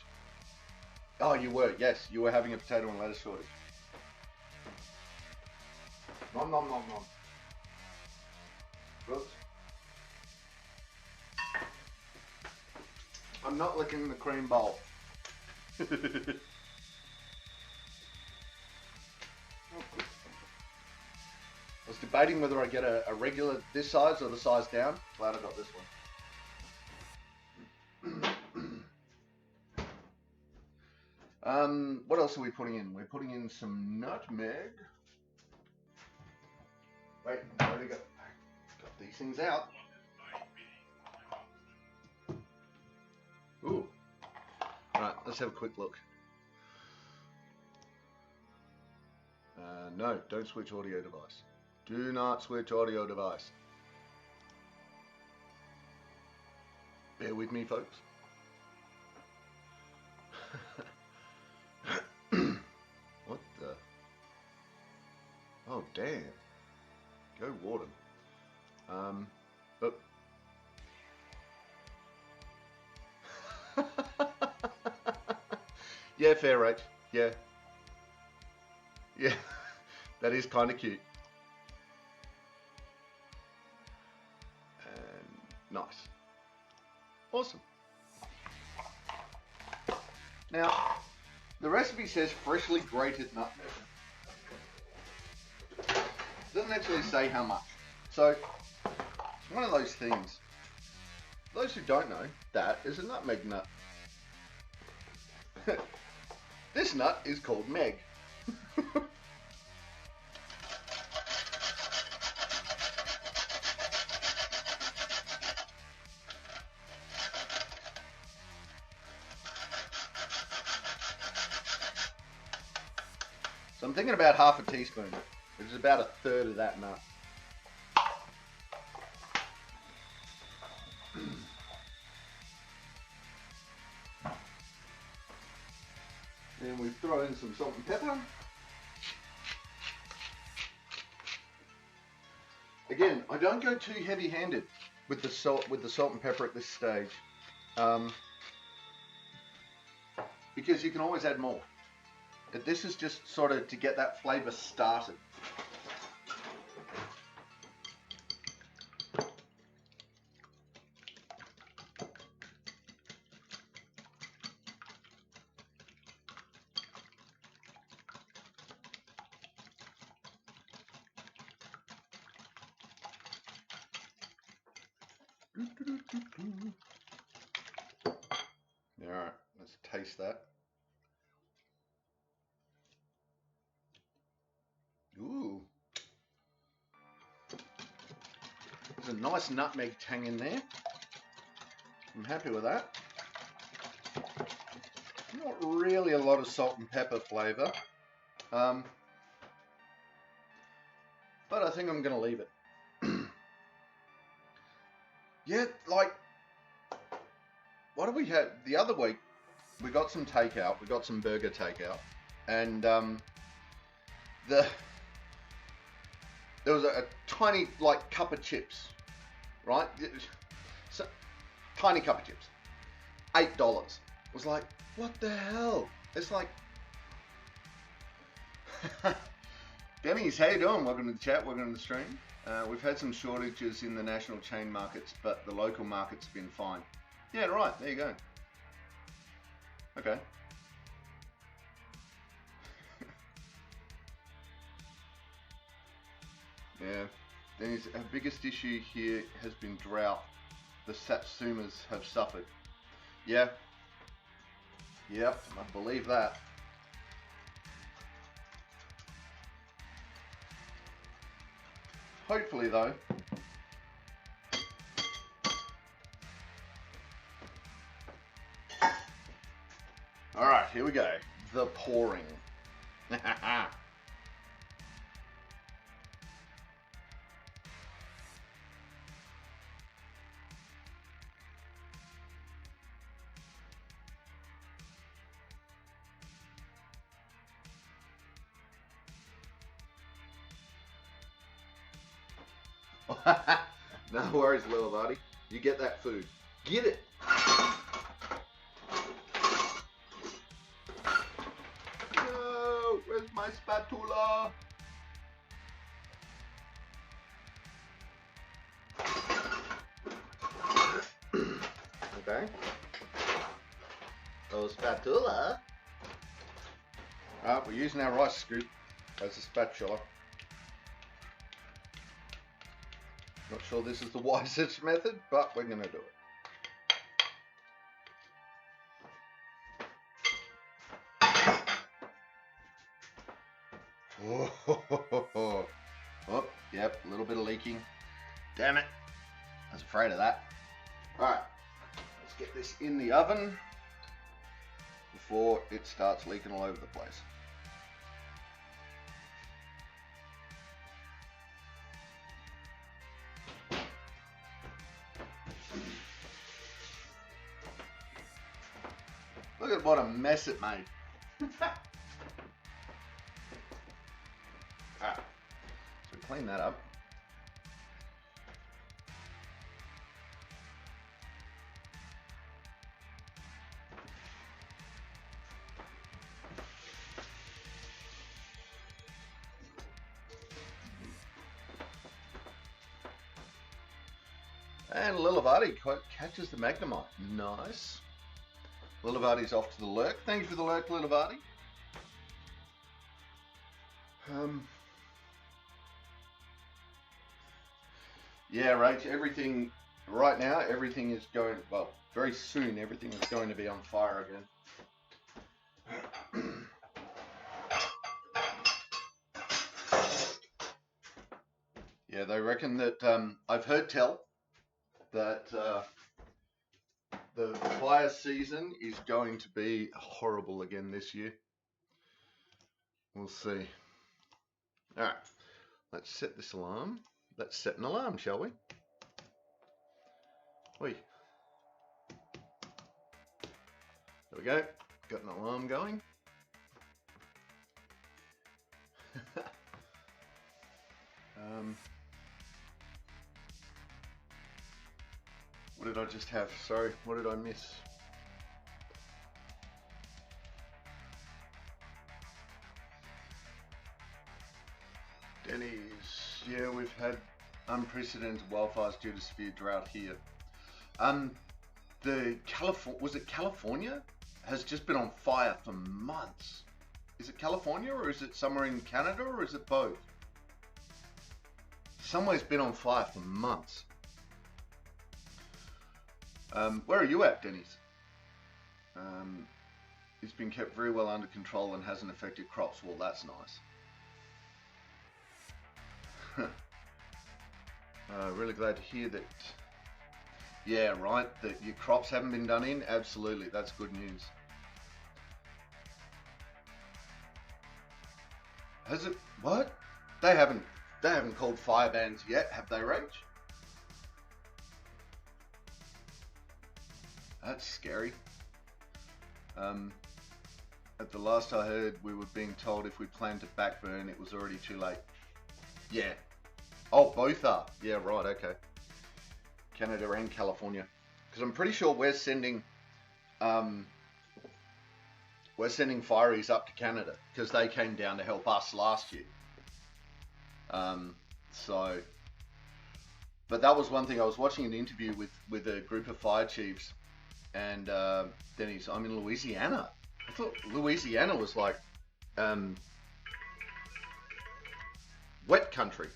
Oh, you were. Yes, you were having a potato and lettuce shortage. Nom nom nom nom. Oops. I'm not licking the cream bowl. I was debating whether I get a regular this size or the size down. Glad I got this one. What else are we putting in? We're putting in some nutmeg. Wait, I already got these things out. Ooh. Alright, let's have a quick look. No, don't switch audio device. Do not switch audio device. Bear with me, folks. What the? Oh, damn. Go Warden. But... yeah, fair rate. Yeah. Yeah. That is kind of cute. And nice. Awesome. Now, the recipe says freshly grated nutmeg. It doesn't actually say how much. So, it's one of those things. For those who don't know, that is a nutmeg nut. This nut is called Meg. So I'm thinking about half a teaspoon, which is about 1/3 of that nut. Then we throw in some salt and pepper. Again, I don't go too heavy-handed with the salt and pepper at this stage, because you can always add more. But this is just sort of to get that flavor started. Alright, let's taste that. Ooh. There's a nice nutmeg tang in there. I'm happy with that. Not really a lot of salt and pepper flavour. But I think I'm going to leave it. Yeah, like, what did we have the other week? We got some takeout. We got some burger takeout, and there was a tiny like cup of chips, right? So, tiny cup of chips, $8. It was like, what the hell? It's like, Denny's, how you doing? Welcome to the chat. Welcome to the stream. We've had some shortages in the national chain markets, but the local markets have been fine. Yeah, right. There you go. Okay. Yeah. Denny's, our biggest issue here has been drought. The satsumas have suffered. Yeah. Yep, I believe that. Hopefully, though. All right, here we go. The pouring. No worries, little buddy. You get that food. Get it. No, where's my spatula? Okay. Oh, spatula. We're using our rice scoop as a spatula. Not sure this is the wisest method, but we're going to do it. Oh, yep, a little bit of leaking. Damn it. I was afraid of that. Alright, let's get this in the oven before it starts leaking all over the place. Look at what a mess it made. Alright, so clean that up. And Lilavati catches the Magnemite. Nice. Lilavati's off to the lurk. Thank you for the lurk, Lilavati. Yeah, Rach, everything, right now, everything is going, well, very soon, everything is going to be on fire again. Yeah, they reckon that, I've heard tell that the fire season is going to be horrible again this year. We'll see. All right, let's set this alarm. Let's set an alarm, shall we? Oi. There we go. Got an alarm going. What did I just have? Sorry, what did I miss? Denny's. Yeah, we've had unprecedented wildfires due to severe drought here. Was it California? Has just been on fire for months. Is it California or is it somewhere in Canada or is it both? Somewhere's been on fire for months. Where are you at, Denny's? It's been kept very well under control and hasn't affected crops. Well, that's nice. Really glad to hear that. Yeah, right, that your crops haven't been done in. Absolutely, that's good news. Has it? What? They haven't called fire bans yet, have they, Rach? That's scary. At the last I heard, we were being told if we planned to backburn, it was already too late. Yeah. Oh, both are. Yeah, right. Okay. Canada and California, because I'm pretty sure we're sending fireys up to Canada because they came down to help us last year. But that was one thing. I was watching an interview with a group of fire chiefs, and then I'm in Louisiana. I thought Louisiana was like wet country.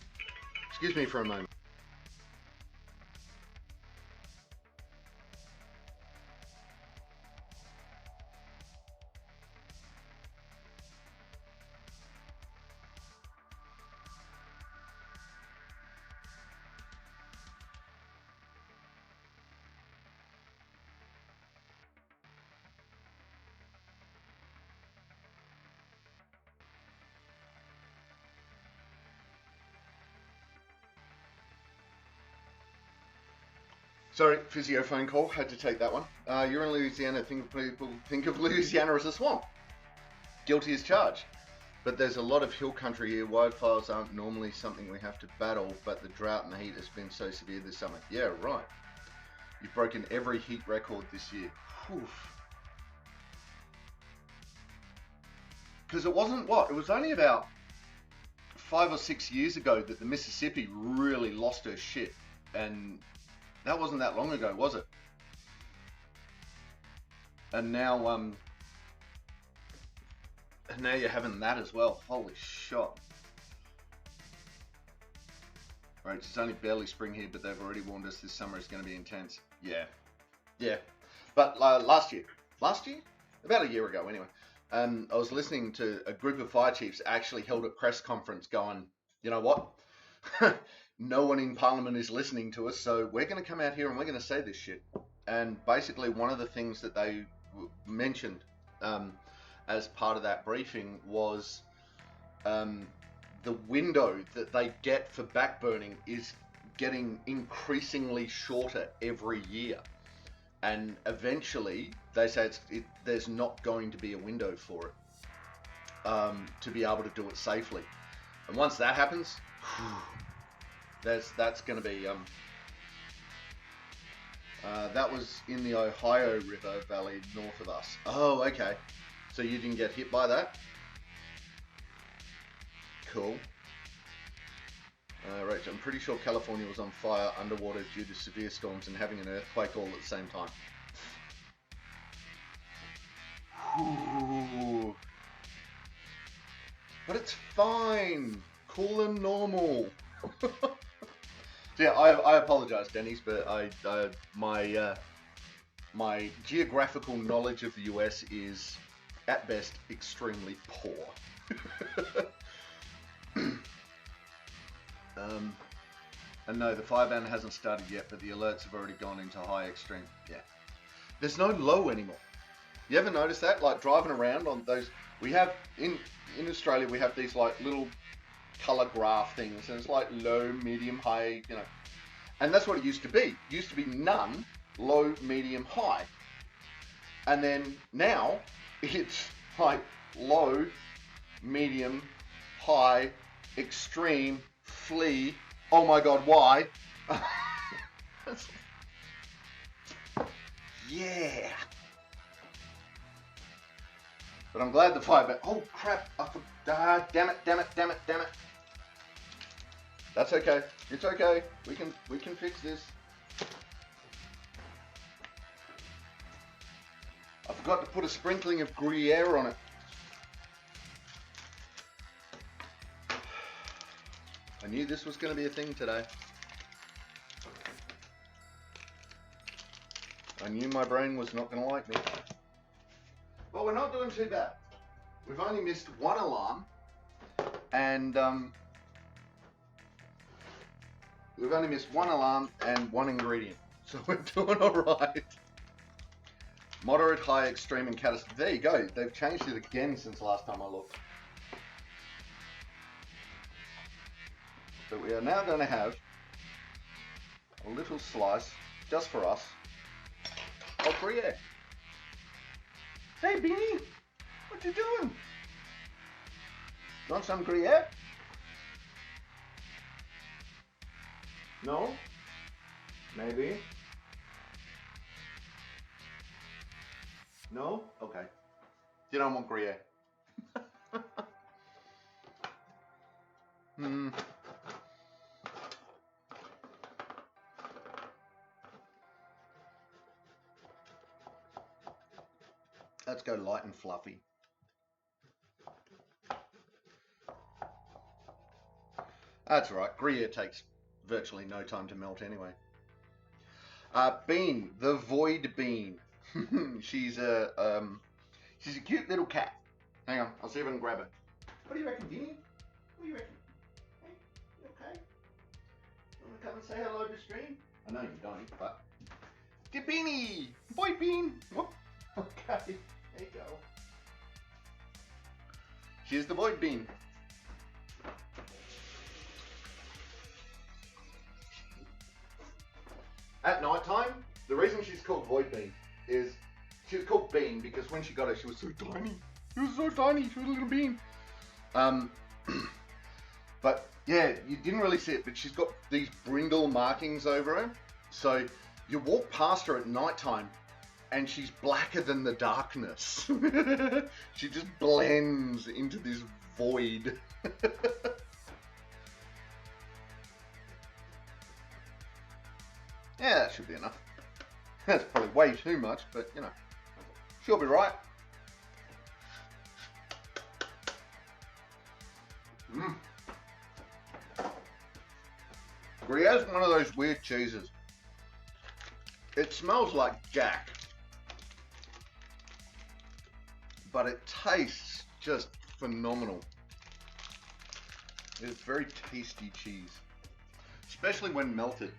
Excuse me for a moment. Sorry, physio phone call. Had to take that one. You're in Louisiana. People think of Louisiana as a swamp. Guilty as charged. But there's a lot of hill country here. Wildfires aren't normally something we have to battle, but the drought and the heat has been so severe this summer. Yeah, right. You've broken every heat record this year. Because it wasn't what? It was only about 5 or 6 years ago that the Mississippi really lost her shit. And that wasn't that long ago, was it? And now you're having that as well. Holy shot. Right, it's only barely spring here, but they've already warned us this summer is going to be intense. Yeah. But last year? About a year ago anyway. I was listening to a group of fire chiefs actually held a press conference going, you know what? No one in Parliament is listening to us, so we're going to come out here and we're going to say this shit. And basically one of the things that they mentioned as part of that briefing was the window that they get for backburning is getting increasingly shorter every year. And eventually, they say there's not going to be a window for it to be able to do it safely. And once that happens, that's going to be that was in the Ohio River Valley north of us. Oh, okay. So you didn't get hit by that? Cool. Right, I'm pretty sure California was on fire underwater due to severe storms and having an earthquake all at the same time. Ooh. But it's fine. Cool and normal. So yeah, I apologize, Denny's, but my geographical knowledge of the US is at best extremely poor. And no, the fire ban hasn't started yet, but the alerts have already gone into high extreme. Yeah. There's no low anymore. You ever notice that? Like driving around on those, we have, in Australia, we have these like little color graph things, and it's like low, medium, high, you know. And that's what it used to be. It used to be none, low, medium, high. And then now, it's like low, medium, high, extreme, flee. Oh my God, why? Yeah. But I'm glad the fire ban. Oh crap! Damn it! That's okay. It's okay. We can fix this. I forgot to put a sprinkling of Gruyere on it. I knew this was going to be a thing today. I knew my brain was not going to like me. But we're not doing too bad. We've only missed one alarm, and we've only missed one alarm and one ingredient, so we're doing all right. Moderate, high, extreme, and catastrophic. There you go. They've changed it again since last time I looked. But we are now going to have a little slice, just for us, of Gruyere. Hey, Beanie, what you doing? You want some Gruyere? No? Maybe? No? Okay. You don't want Gruyere. Let's go light and fluffy. That's right. Gruyere takes virtually no time to melt anyway. Bean, the void bean. She's a cute little cat. Hang on, I'll see if I can grab her. What do you reckon, Beanie? What do you reckon? Hey, you okay? You want to come and say hello to stream? I know you don't, but dear Beanie, void bean. Whoop. Okay, there you go. Here's the void bean. At night time, the reason she's called void bean is she was called bean because when she got her, she was so tiny. She was so tiny. She was a little bean. But yeah, you didn't really see it, but she's got these brindle markings over her. So you walk past her at night time, and she's blacker than the darkness. She just blends into this void. Yeah, that should be enough. That's probably way too much, but you know, she'll be right. Gruyere's one of those weird cheeses. It smells like Jack, but it tastes just phenomenal. It's very tasty cheese, especially when melted.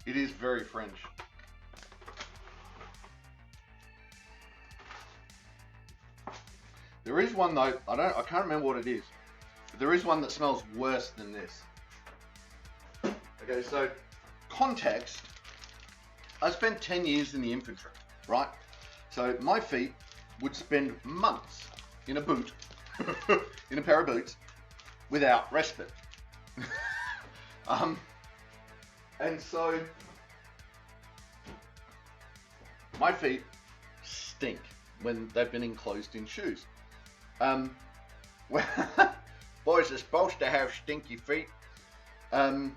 It is very French. There is one though, I can't remember what it is, but there is one that smells worse than this. Okay, so context, I spent 10 years in the infantry, right? So my feet would spend months in a boot, in a pair of boots, without respite. And so my feet stink when they've been enclosed in shoes. Boys are supposed to have stinky feet. But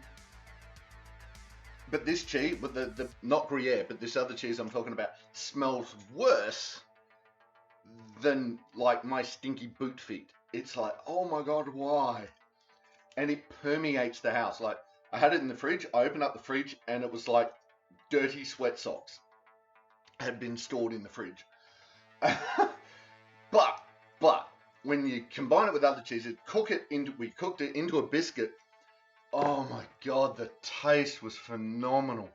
this cheese, with the not Gruyere, but this other cheese I'm talking about, smells worse than like my stinky boot feet. It's like, oh my God, why? And it permeates the house. Like, I had it in the fridge, I opened up the fridge, and it was like dirty sweat socks had been stored in the fridge. But when you combine it with other cheeses, we cooked it into a biscuit. Oh my God, the taste was phenomenal.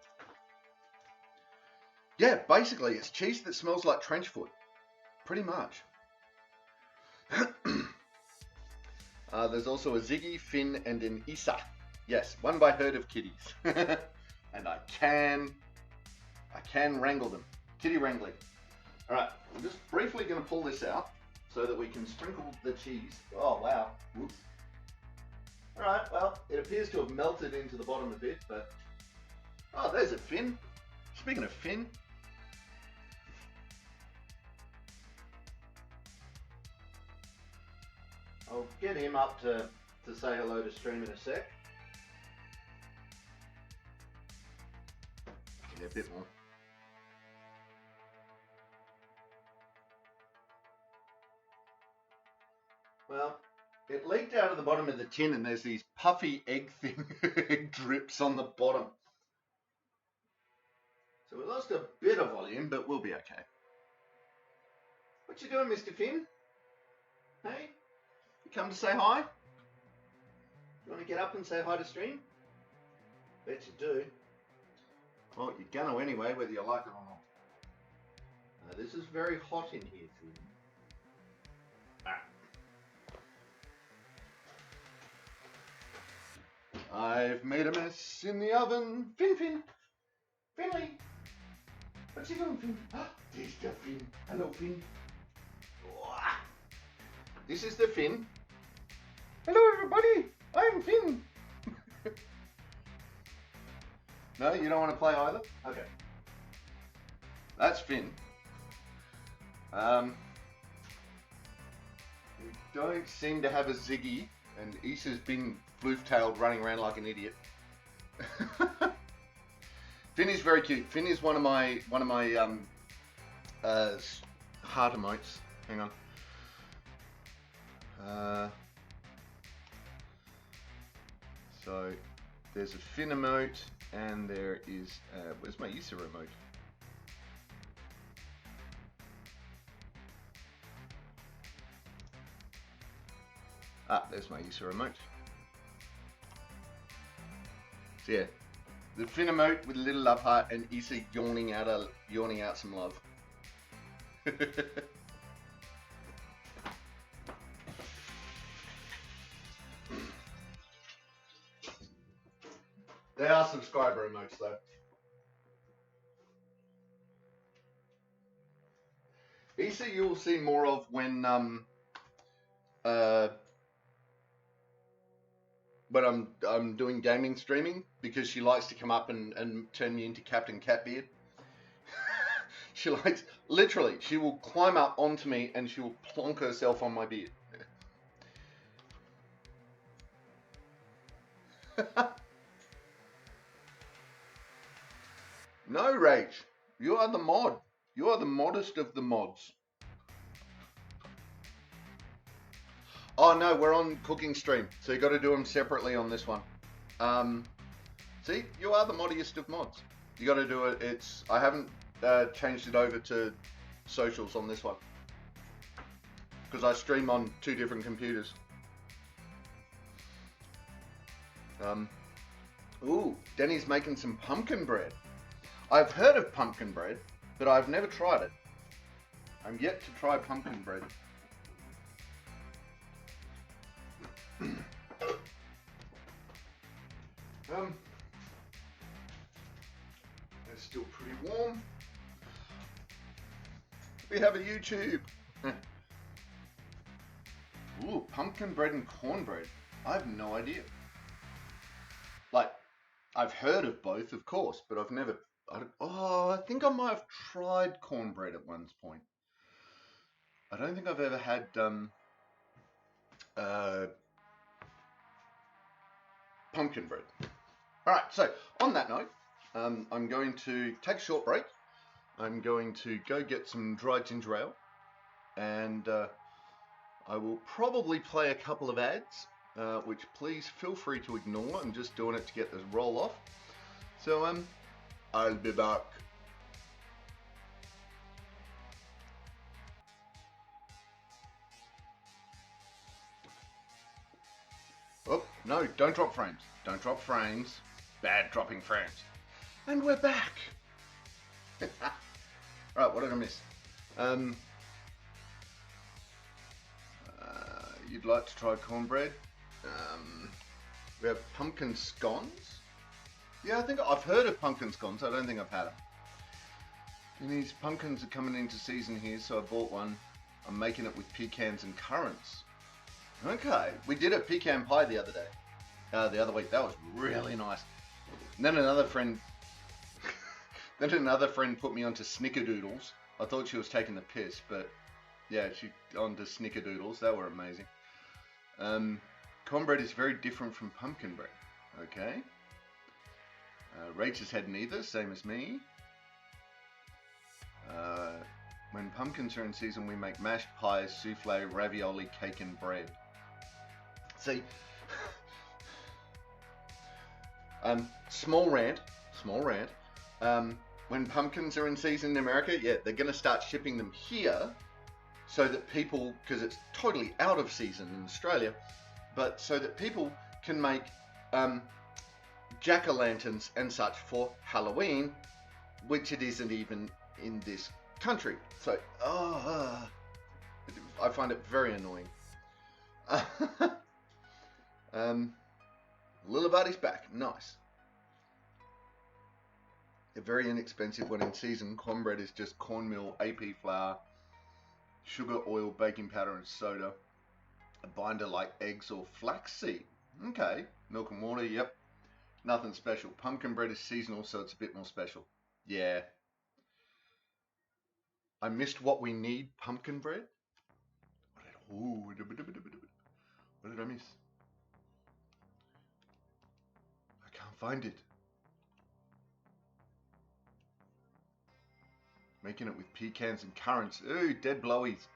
Yeah, basically it's cheese that smells like trench foot, pretty much. There's also a Ziggy, Finn, and an Isa. Yes, one by herd of kitties. And I can wrangle them. Kitty wrangling. All right, I'm just briefly going to pull this out so that we can sprinkle the cheese. Oh, wow. Whoops. Alright, well, it appears to have melted into the bottom a bit, but... Oh, there's a fin. Speaking of fin... I'll get him up to say hello to stream in a sec. Yeah, a bit more. Well, it leaked out of the bottom of the tin and there's these puffy egg egg drips on the bottom. So we lost a bit of volume, but we'll be okay. What you doing, Mr. Finn? Hey? You come to say hi? You want to get up and say hi to stream? Bet you do. Well, you're gonna anyway, whether you like it or not. This is very hot in here, Finn. I've made a mess in the oven. Finn. Finley. What's he doing, Finn? There's the Finn. Hello, Finn. This is the Finn. Hello, everybody. I'm Finn. No, you don't want to play either? Okay. That's Finn. We don't seem to have a Ziggy, and Issa's been floof-tailed running around like an idiot. Finn is very cute. Finn is one of my heart emotes. Hang on. So there's a Finn emote, and there is where's my Issa remote? There's my Issa remote. So yeah, the Finn emote with a little love heart and Issa yawning out some love. They are subscriber emotes though. Issa you will see more of when I'm doing gaming streaming, because she likes to come up and turn me into Captain Catbeard. She likes, literally, she will climb up onto me and she will plonk herself on my beard. No, Rage. You are the mod. You are the modest of the mods. Oh no, we're on cooking stream, so you got to do them separately on this one. See, you are the moddiest of mods. You got to do it. I haven't changed it over to socials on this one because I stream on 2 different computers. Ooh, Denny's making some pumpkin bread. I've heard of pumpkin bread, but I've never tried it. I'm yet to try pumpkin bread. It's still pretty warm. We have a YouTube. Ooh, pumpkin bread and cornbread. I have no idea. Like, I've heard of both, of course, but I've never... I think I might have tried cornbread at one point. I don't think I've ever had pumpkin bread. Alright, so on that note, I'm going to take a short break. I'm going to go get some dried ginger ale, and I will probably play a couple of ads, which please feel free to ignore. I'm just doing it to get this roll off. So I'll be back. Oh, no, don't drop frames. Don't drop frames. Bad dropping frames. And we're back. Alright, what did I miss? You'd like to try cornbread? We have pumpkin scones. Yeah, I think I've heard of pumpkin scones. I don't think I've had them. And these pumpkins are coming into season here, so I bought one. I'm making it with pecans and currants. Okay, we did a pecan pie the other day. the other week. That was really nice. And then another friend, put me onto snickerdoodles. I thought she was taking the piss, but yeah, she onto snickerdoodles. They were amazing. Cornbread is very different from pumpkin bread. Okay. Rach has had neither, same as me. When pumpkins are in season, we make mashed pies, souffle, ravioli, cake, and bread. See, small rant. When pumpkins are in season in America, yeah, they're going to start shipping them here so that people, because it's totally out of season in Australia, but so that people can make jack-o'-lanterns and such for Halloween, which it isn't even in this country. So, I find it very annoying. Little Buddy's back. Nice. A very inexpensive one in season. Cornbread is just cornmeal, AP flour, sugar, oil, baking powder, and soda. A binder like eggs or flaxseed. Okay. Milk and water, yep. Nothing special. Pumpkin bread is seasonal, so it's a bit more special. Yeah. I missed what we need. Pumpkin bread? What did I miss? I can't find it. Making it with pecans and currants. Ooh, dead blowies.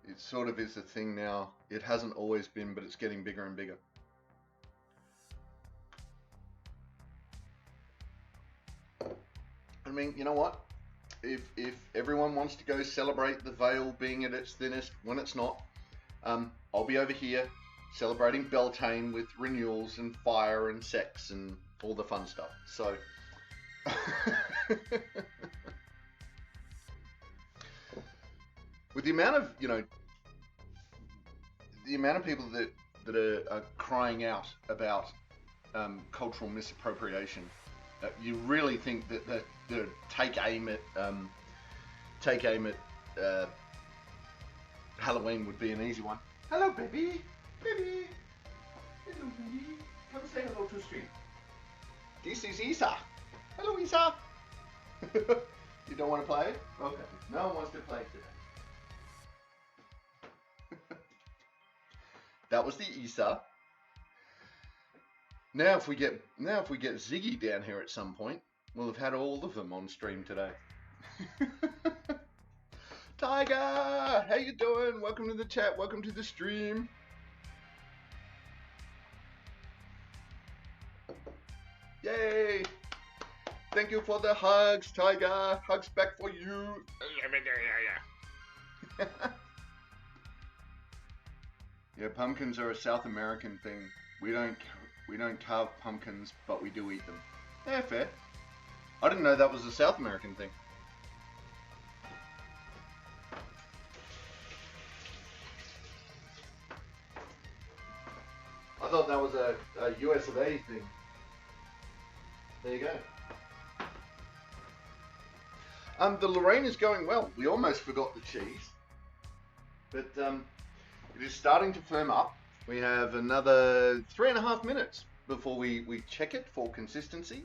It sort of is a thing now. It hasn't always been, but it's getting bigger and bigger. I mean, you know what? If everyone wants to go celebrate the veil being at its thinnest when it's not, I'll be over here celebrating Beltane with renewals and fire and sex and all the fun stuff. So, with the amount of, the amount of people that are crying out about cultural misappropriation, you really think that the take aim at Halloween would be an easy one. Hello, baby. Baby. Hello, baby. Come say hello to stream. This is Isa. Hello, Isa. You don't want to play? Okay. No one wants to play today. That was the Isa. Now if we get Ziggy down here at some point, we'll have had all of them on stream today. Tiger, how you doing? Welcome to the chat. Welcome to the stream. Yay! Thank you for the hugs, Tiger. Hugs back for you. Yeah, pumpkins are a South American thing. We don't carve pumpkins, but we do eat them. Yeah, fair. I didn't know that was a South American thing. I thought that was a US of A thing. There you go. The Lorraine is going well. We almost forgot the cheese. But it is starting to firm up. We have another 3.5 minutes before we check it for consistency.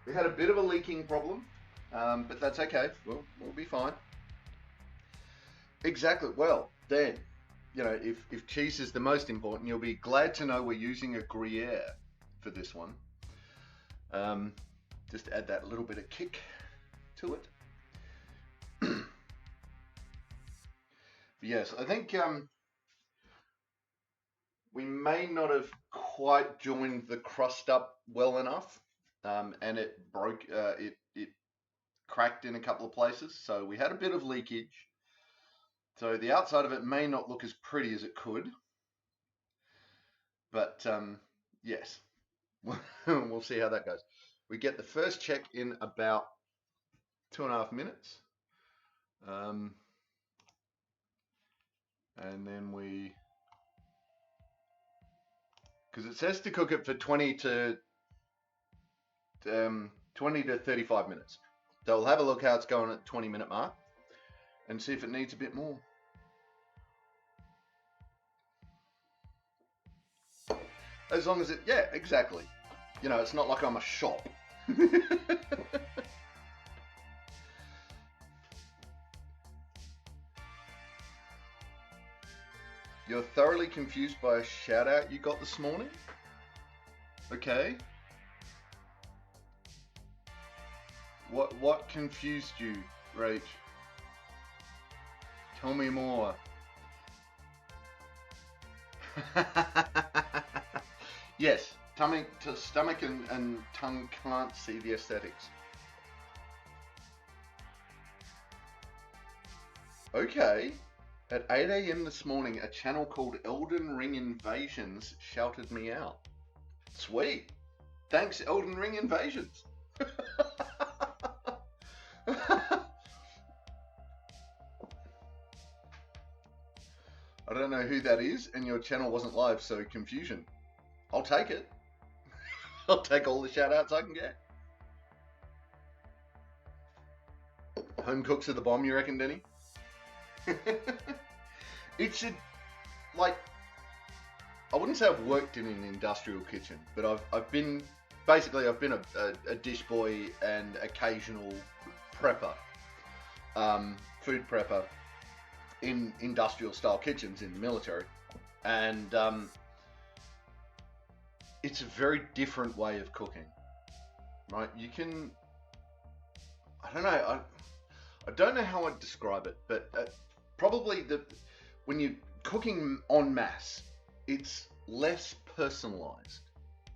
We had a bit of a leaking problem, but that's okay. We'll be fine. Exactly. Well, then, if cheese is the most important, you'll be glad to know we're using a Gruyere for this one. Just add that little bit of kick to it. Yes, I think we may not have quite joined the crust up well enough, and it broke. It cracked in a couple of places, so we had a bit of leakage. So the outside of it may not look as pretty as it could, but yes, we'll see how that goes. We get the first check in about 2.5 minutes. And then because it says to cook it for 20 to 35 minutes. So we'll have a look how it's going at the 20-minute mark and see if it needs a bit more. As long as it, yeah, exactly. You know, it's not like I'm a shop. You're thoroughly confused by a shout out you got this morning? Okay. What confused you, Rach? Tell me more. Yes, stomach and tongue can't see the aesthetics. Okay. At 8 AM this morning, a channel called Elden Ring Invasions shouted me out. Sweet. Thanks, Elden Ring Invasions. I don't know who that is, and your channel wasn't live, so confusion. I'll take it. I'll take all the shout-outs I can get. Home cooks are the bomb, you reckon, Denny? It should, like, I wouldn't say I've worked in an industrial kitchen, but I've been a dish boy and occasional prepper, food prepper in industrial style kitchens in the military, and it's a very different way of cooking, right? You can, I don't know how I'd describe it, but probably when you're cooking en masse, it's less personalized.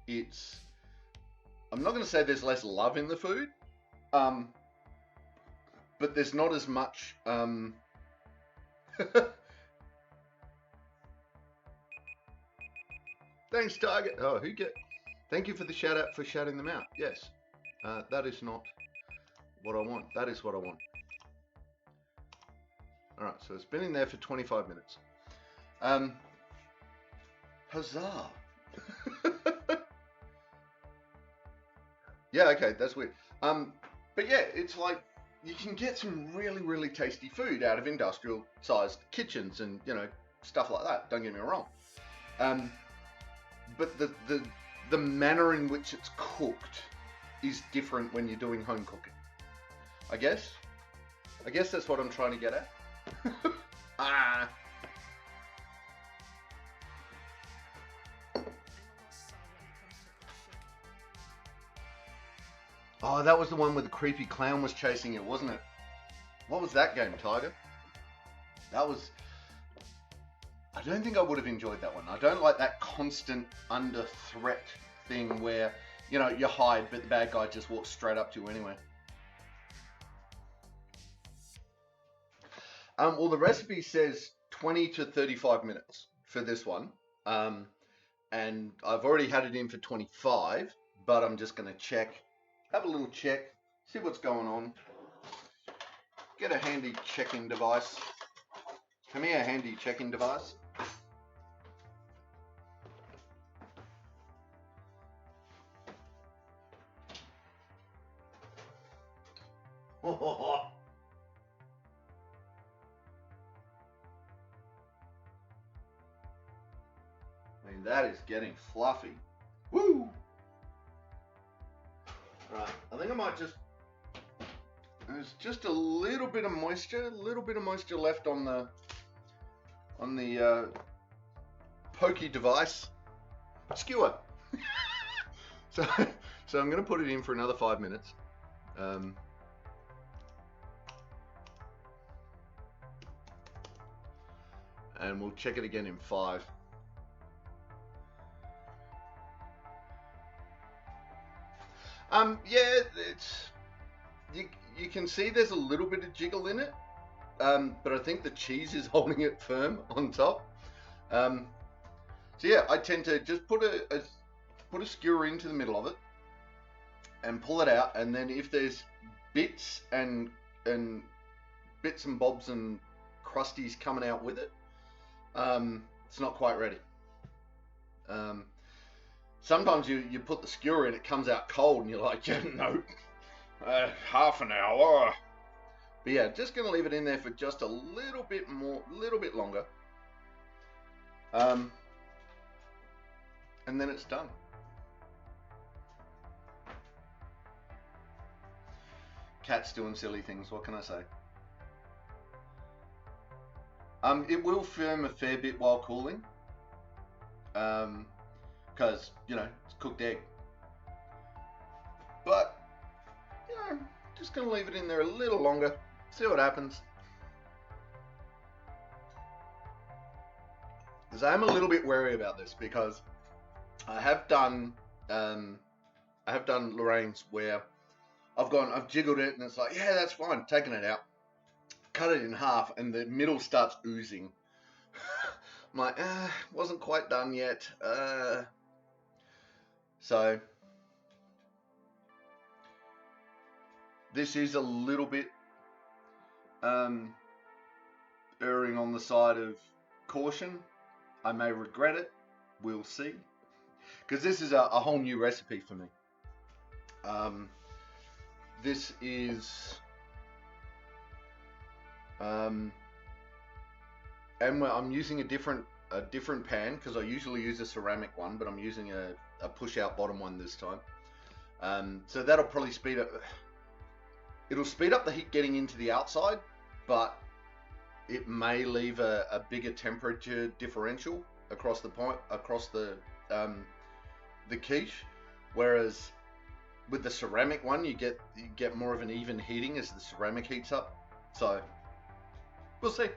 I'm not going to say there's less love in the food, but there's not as much. Thanks, Target. Oh, thank you for the shout out for shouting them out. Yes, that is not what I want. That is what I want. All right, so it's been in there for 25 minutes. Huzzah! Yeah, okay, that's weird. But yeah, it's like you can get some really, really tasty food out of industrial-sized kitchens and stuff like that. Don't get me wrong. But the manner in which it's cooked is different when you're doing home cooking. I guess that's what I'm trying to get at. Ah. Oh, that was the one where the creepy clown was chasing it, wasn't it? What was that game, Tiger? I don't think I would have enjoyed that one. I don't like that constant under threat thing where, you hide, but the bad guy just walks straight up to you anyway. Well, the recipe says 20 to 35 minutes for this one. And I've already had it in for 25, but I'm just going to have a little check, see what's going on. Get a handy checking device. Come here, handy checking device. I mean, that is getting fluffy. Woo! Right, I think I might there's just a little bit of moisture left on the pokey device skewer. so I'm going to put it in for another 5 minutes. And we'll check it again in 5. Yeah, you can see there's a little bit of jiggle in it, but I think the cheese is holding it firm on top. So yeah, I tend to just put a skewer into the middle of it and pull it out, and then if there's bits and bobs and crusties coming out with it, It's not quite ready. Sometimes you put the skewer in, it comes out cold, and you're like, yeah, no, half an hour. But yeah, just gonna leave it in there for just a little bit longer. And then it's done. Cat's doing silly things, what can I say? It will firm a fair bit while cooling. Because, it's cooked egg. But, just going to leave it in there a little longer, see what happens. Because I am a little bit wary about this, because I have done Lorraine's where I've jiggled it and it's like, yeah, that's fine, taking it out, cut it in half, and the middle starts oozing. I'm like, wasn't quite done yet. So this is a little bit erring on the side of caution. I may regret it. We'll see. Because this is a whole new recipe for me. This is and I'm using a different pan, because I usually use a ceramic one, but I'm using a push out bottom one this time. So that'll probably speed up. It'll speed up the heat getting into the outside, but it may leave a bigger temperature differential across the quiche. Whereas with the ceramic one, you get more of an even heating as the ceramic heats up. So we'll see.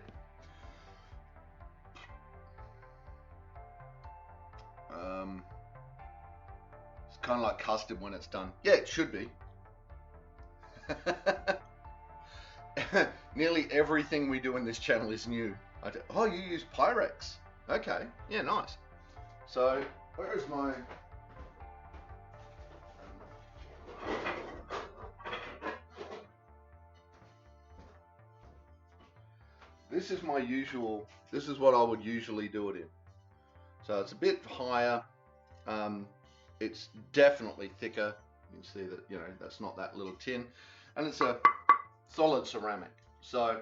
It's kind of like custard when it's done. Yeah, it should be. Nearly everything we do in this channel is new. Oh, you use Pyrex. Okay, yeah, nice. So, where is my... This is my usual, this is what I would usually do it in. So it's a bit higher. It's definitely thicker. You can see that, that's not that little tin. And it's a solid ceramic. So,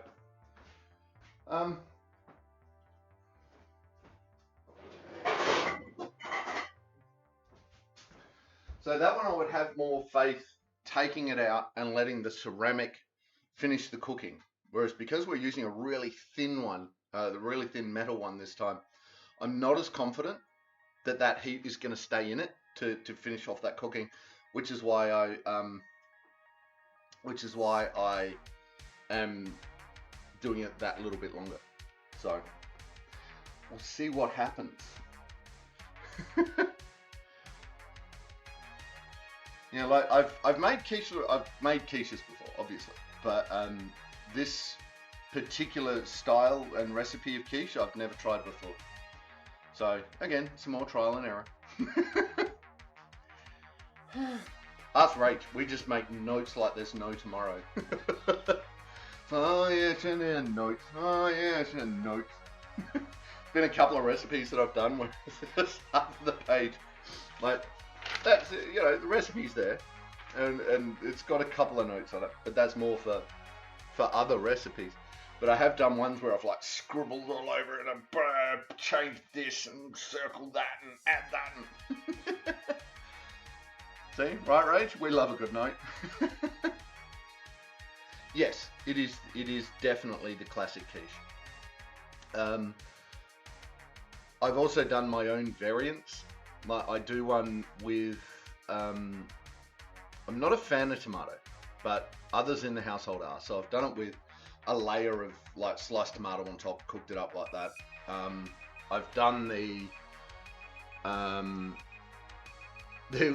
that one I would have more faith taking it out and letting the ceramic finish the cooking. Whereas because we're using a really thin one, the really thin metal one this time, I'm not as confident that heat is going to stay in it to finish off that cooking, which is why I am doing it that little bit longer. So we'll see what happens. Like I've made quiches before, obviously, but this particular style and recipe of quiche I've never tried before. So again, some more trial and error. Us Rach, we just make notes like there's no tomorrow. Oh yeah, turn in notes. Oh yeah, turn in notes. Been a couple of recipes that I've done where it's half of the page. Like, that's, the recipe's there, and it's got a couple of notes on it, but that's more for other recipes. But I have done ones where I've like scribbled all over it and changed this and circled that and add that. And see, right, Rach? We love a good note. Yes, it is definitely the classic quiche. I've also done my own variants. I do one with, I'm not a fan of tomato, but others in the household are. So I've done it with a layer of like sliced tomato on top, cooked it up like that. I've done the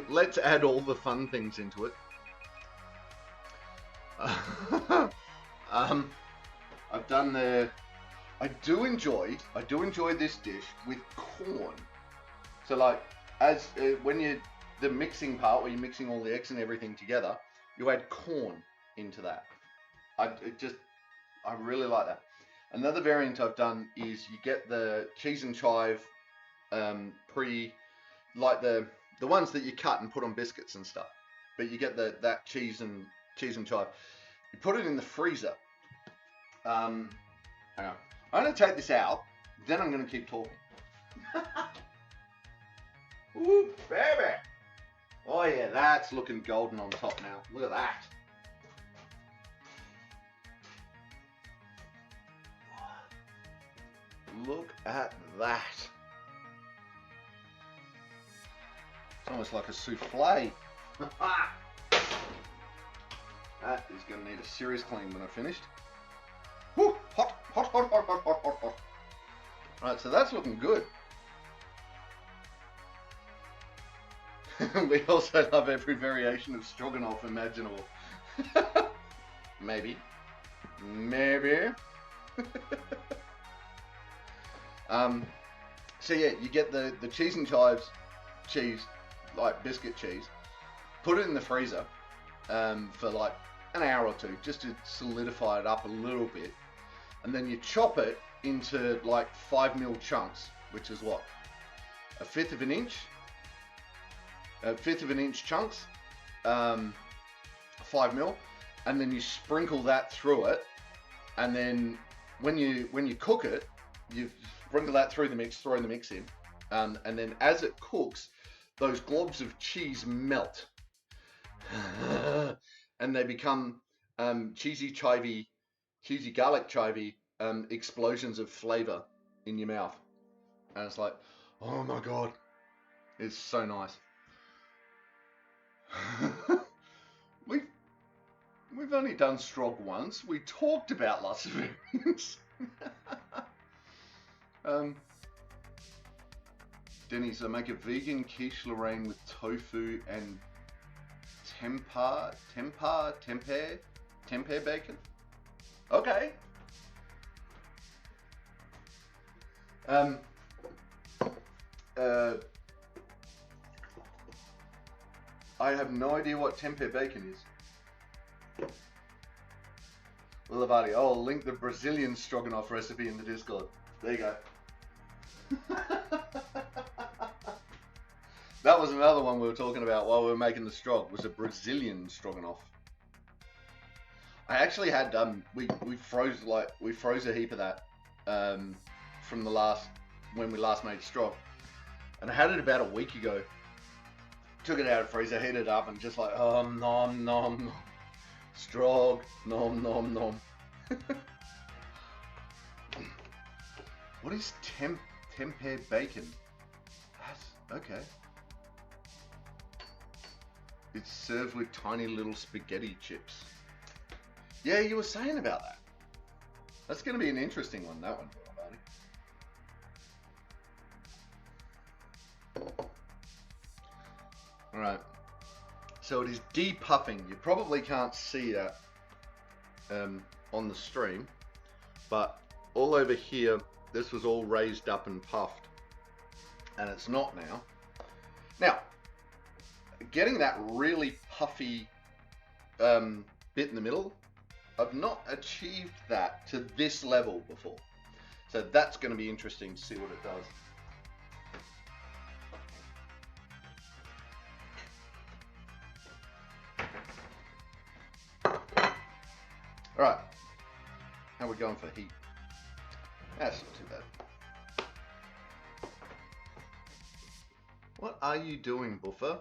let's add all the fun things into it. I've done I do enjoy this dish with corn. So like, when the mixing part where you're mixing all the eggs and everything together, you add corn into that. I really like that. Another variant I've done is you get the cheese and chive like the ones that you cut and put on biscuits and stuff. But you get that cheese and chive. You put it in the freezer. Hang on. I'm going to take this out. Then I'm going to keep talking. Ooh, baby. Oh yeah, that's looking golden on top now. Look at that. Look at that. It's almost like a souffle. That is going to need a serious clean when I've finished. Woo, hot. Right, so that's looking good. We also love every variation of stroganoff imaginable. Maybe. So yeah, you get the cheese and chives cheese, like biscuit cheese, put it in the freezer for like an hour or two, just to solidify it up a little bit, and then you chop it into like 5mm chunks, which is what, a fifth of an inch chunks, 5mm, and then you sprinkle that through it, and then when you cook it, you sprinkle that through the mix, throw the mix in, and then as it cooks, those globs of cheese melt, and they become cheesy garlic chivy explosions of flavor in your mouth, and it's like, oh my god, it's so nice. We've only done strog once. We talked about lots of variants. Denny's, I make a vegan quiche Lorraine with tofu and tempeh bacon. Okay. I have no idea what tempeh bacon is. Lavati, I'll link the Brazilian stroganoff recipe in the Discord. There you go. That was another one we were talking about while we were making the strog, was a Brazilian stroganoff. I actually had we froze a heap of that from when we last made strog, and I had it about a week ago. Took it out of the freezer, heated it up, and just like, oh, nom nom, strog, nom nom nom. What is tempeh bacon? That's okay. It's served with tiny little spaghetti chips. Yeah, you were saying about that. That's going to be an interesting one, that one. Alright, so it is depuffing. You probably can't see that on the stream, but all over here, this was all raised up and puffed, and it's not now. Now, getting that really puffy bit in the middle, I've not achieved that to this level before. So that's going to be interesting to see what it does. Alright, how are we going for heat? That's not too bad. What are you doing, Buffer?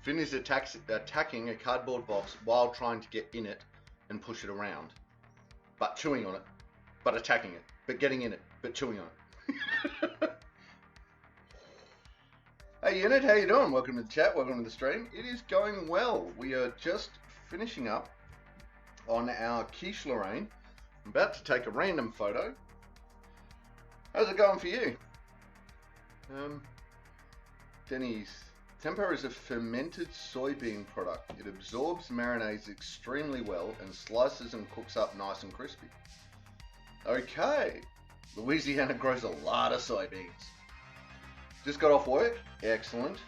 Finn is attacking a cardboard box while trying to get in it and push it around. But chewing on it. But attacking it. But getting in it. But chewing on it. Hey Unit, how you doing? Welcome to the chat, welcome to the stream. It is going well. We are just finishing up on our quiche Lorraine. I'm about to take a random photo. How's it going for you? Denny's. Tempeh is a fermented soybean product. It absorbs marinades extremely well and slices and cooks up nice and crispy. Okay. Louisiana grows a lot of soybeans. Just got off work? Excellent.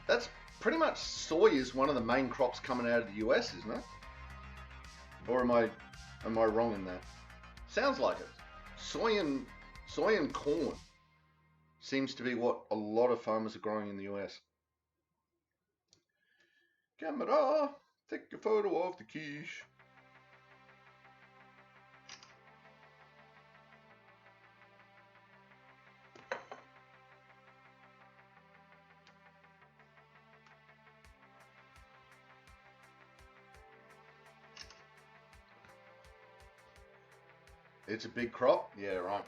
That's pretty much, soy is one of the main crops coming out of the US, isn't it? Or am I wrong in that? Sounds like it. Soy and corn seems to be what a lot of farmers are growing in the US. Camera, take a photo of the quiche. It's a big crop? Yeah, right.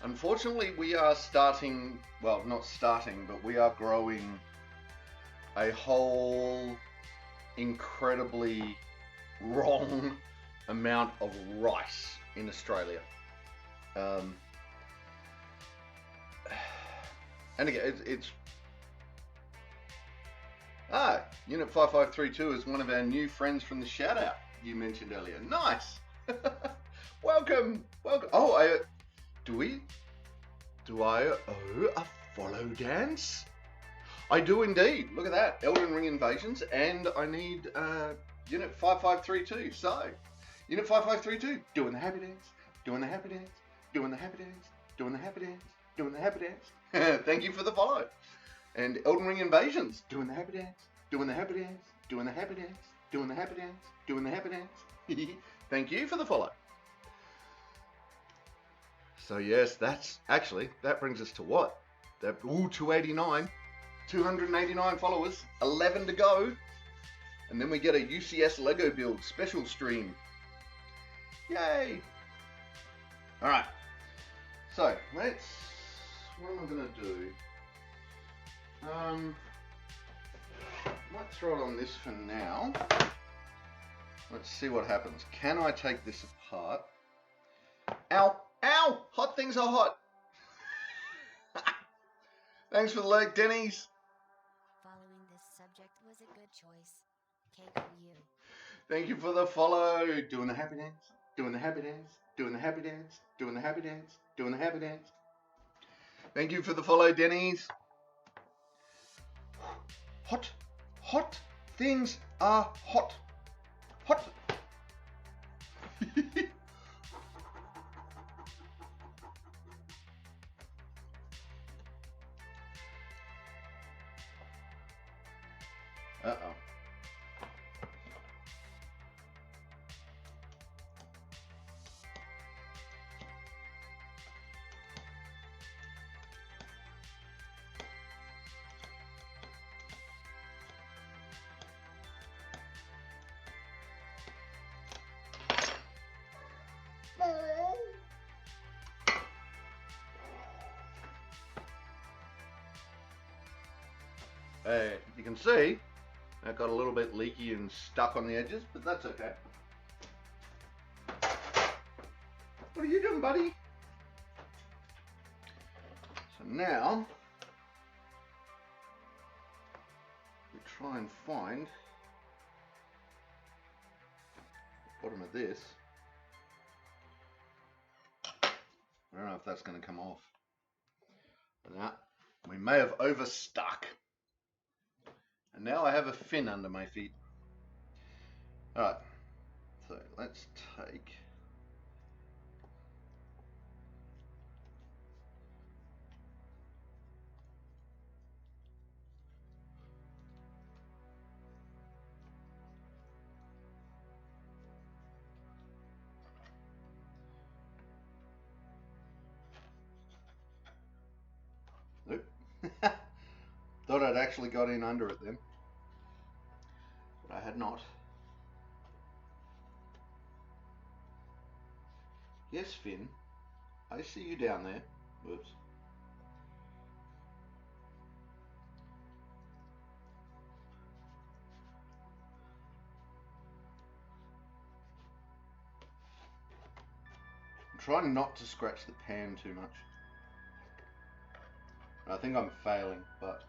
Unfortunately, we are starting, well, not starting, but we are growing a whole incredibly wrong amount of rice in Australia. And again, it's Unit 5532 is one of our new friends from the shout out you mentioned earlier. Nice. Welcome. Oh, do I owe a follow dance? I do indeed. Look at that. Elden Ring Invasions, and I need Unit 5532. So, Unit 5532, doing the happy dance, doing the happy dance, doing the happy dance, doing the happy dance, doing the happy dance. Thank you for the follow. And Elden Ring Invasions, doing the happy dance, doing the happy dance, doing the happy dance, doing the happy dance, doing the happy dance. Thank you for the follow. So yes, that brings us to what? 289. 289 followers, 11 to go. And then we get a UCS Lego build special stream. Yay! Alright. So, what am I going to do? Might throw it on this for now. Let's see what happens. Can I take this apart? Ow! Ow! Hot things are hot! Thanks for the like, Denny's. Following this subject was a good choice. Cake for you. Thank you for the follow. Doing the happy dance, doing the happy dance, doing the happy dance, doing the happy dance, doing the happy dance. Thank you for the follow, Denny's. Hot things are hot. Hot. Uh-oh. Hey, you can see that got a little bit leaky and stuck on the edges, but that's okay. What are you doing, buddy? So now we try and find the bottom of this. I don't know if that's going to come off. But now we may have overstuck. And now I have a fin under my feet. Alright, so let's take Nope. Thought I'd actually got in under it then. But I had not. Yes, Finn. I see you down there. Whoops. I'm trying not to scratch the pan too much. I think I'm failing, but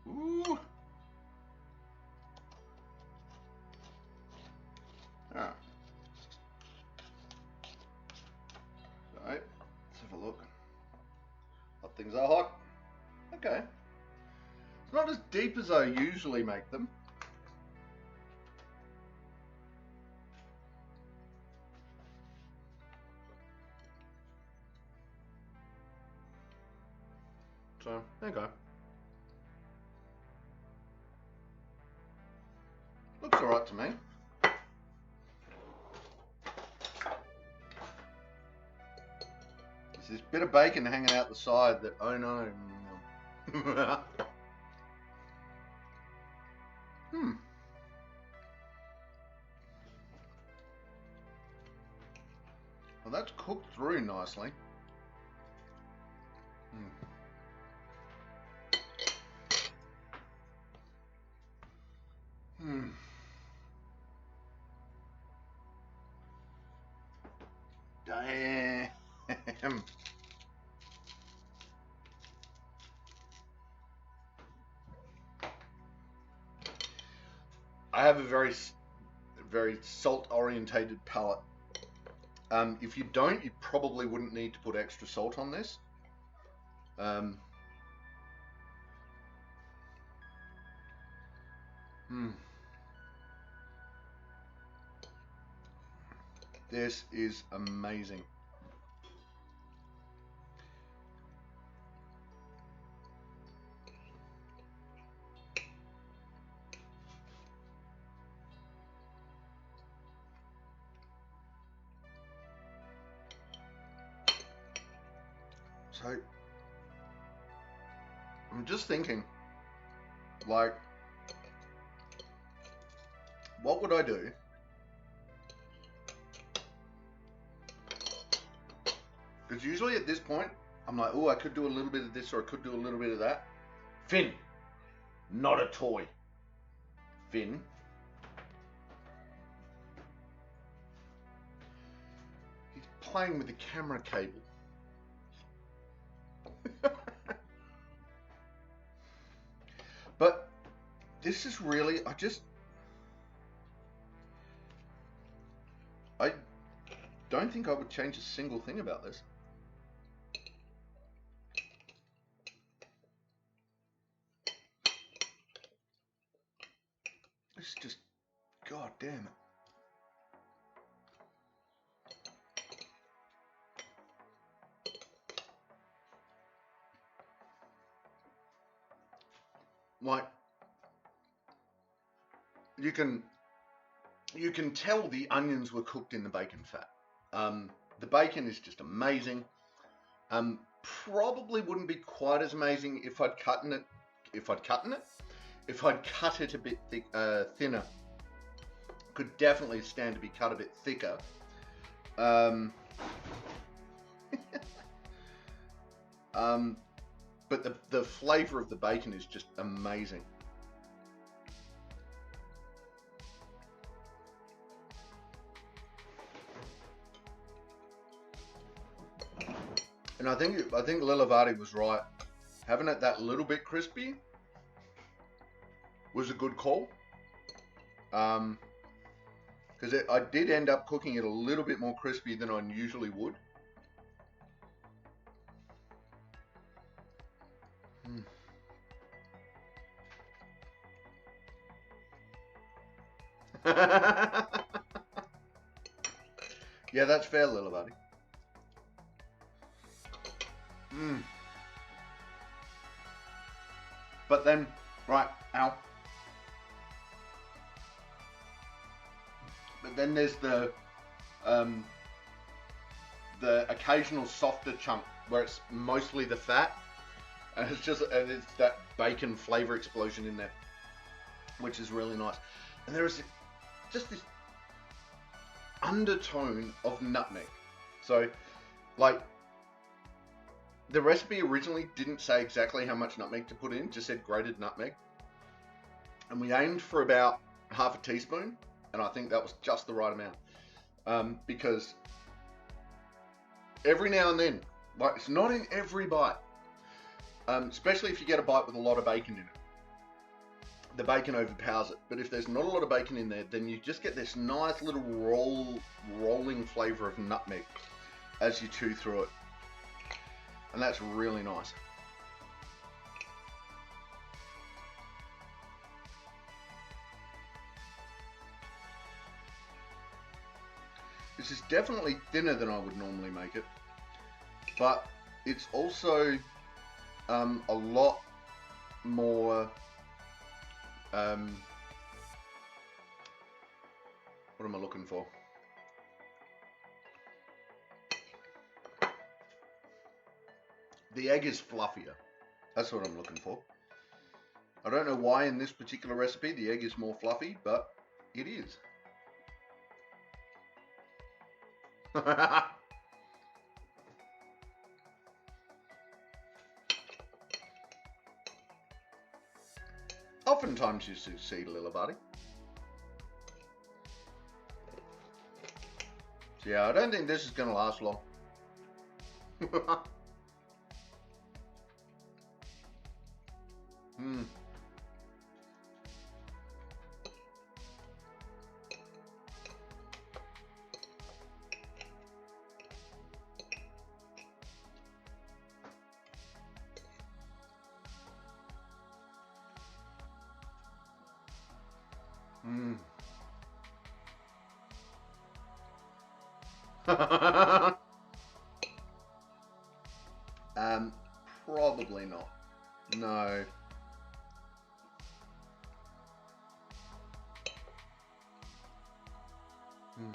ooh. Alright. Things are hot. Okay. It's not as deep as I usually make them. So, there you go. Looks alright to me. There's this bit of bacon hanging out the side that, oh no. Well, that's cooked through nicely. Damn. I have a very salt-orientated palate. If you don't, you probably wouldn't need to put extra salt on this. This is amazing. So, I'm just thinking, like, what would I do because usually at this point, I'm like, oh, I could do a little bit of this or I could do a little bit of that. Finn, not a toy. Finn. He's playing with the camera cable. But this is really, I don't think I would change a single thing about this. It's just, god damn it. Like, you can tell the onions were cooked in the bacon fat. The bacon is just amazing. Probably wouldn't be quite as amazing if I'd cut it. If I'd cut it a bit thinner, could definitely stand to be cut a bit thicker. But the flavor of the bacon is just amazing. And I think Lilavati was right. Having it that little bit crispy was a good call. Because I did end up cooking it a little bit more crispy than I usually would. Yeah, that's fair, Lilavati. But then, right, ow. But then there's the occasional softer chunk where it's mostly the fat, and it's that bacon flavor explosion in there, which is really nice. And there is just this undertone of nutmeg. So, like, the recipe originally didn't say exactly how much nutmeg to put in, just said grated nutmeg. And we aimed for about half a teaspoon, and I think that was just the right amount. Because every now and then, like, it's not in every bite, especially if you get a bite with a lot of bacon in it. The bacon overpowers it. But if there's not a lot of bacon in there, then you just get this nice little rolling flavor of nutmeg as you chew through it. And that's really nice. This is definitely thinner than I would normally make it, but it's also a lot more, what am I looking for? The egg is fluffier. That's what I'm looking for. I don't know why in this particular recipe the egg is more fluffy, but it is. Oftentimes you succeed, little buddy. So yeah, I don't think this is going to last long. Hmm. Hmm. Probably not. No. Hmm.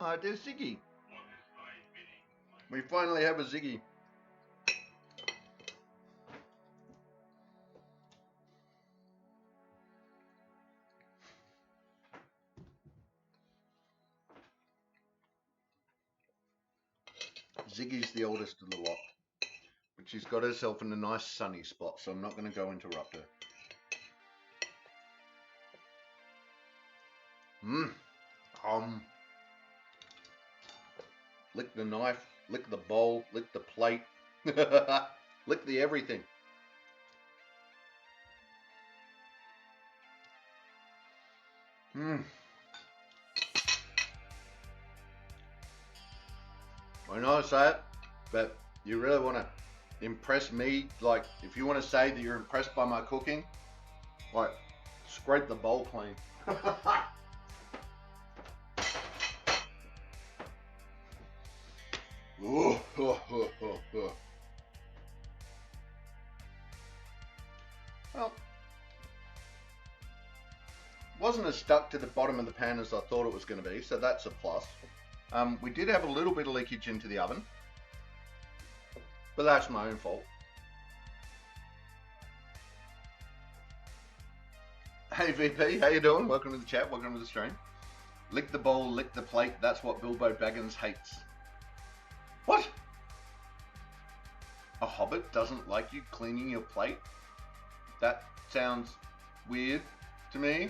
Oh, there's Ziggy. We finally have a Ziggy. Ziggy's the oldest of the lot, but she's got herself in a nice sunny spot, so I'm not going to go interrupt her. Lick the knife, lick the bowl, lick the plate, lick the everything. I know I say it, but you really want to impress me. Like, if you want to say that you're impressed by my cooking, like, scrape the bowl clean. Well, wasn't as stuck to the bottom of the pan as I thought it was going to be, so that's a plus. We did have a little bit of leakage into the oven, but that's my own fault. Hey VP, how you doing? Welcome to the chat, welcome to the stream. Lick the bowl, lick the plate, that's what Bilbo Baggins hates. What? A hobbit doesn't like you cleaning your plate? That sounds weird to me.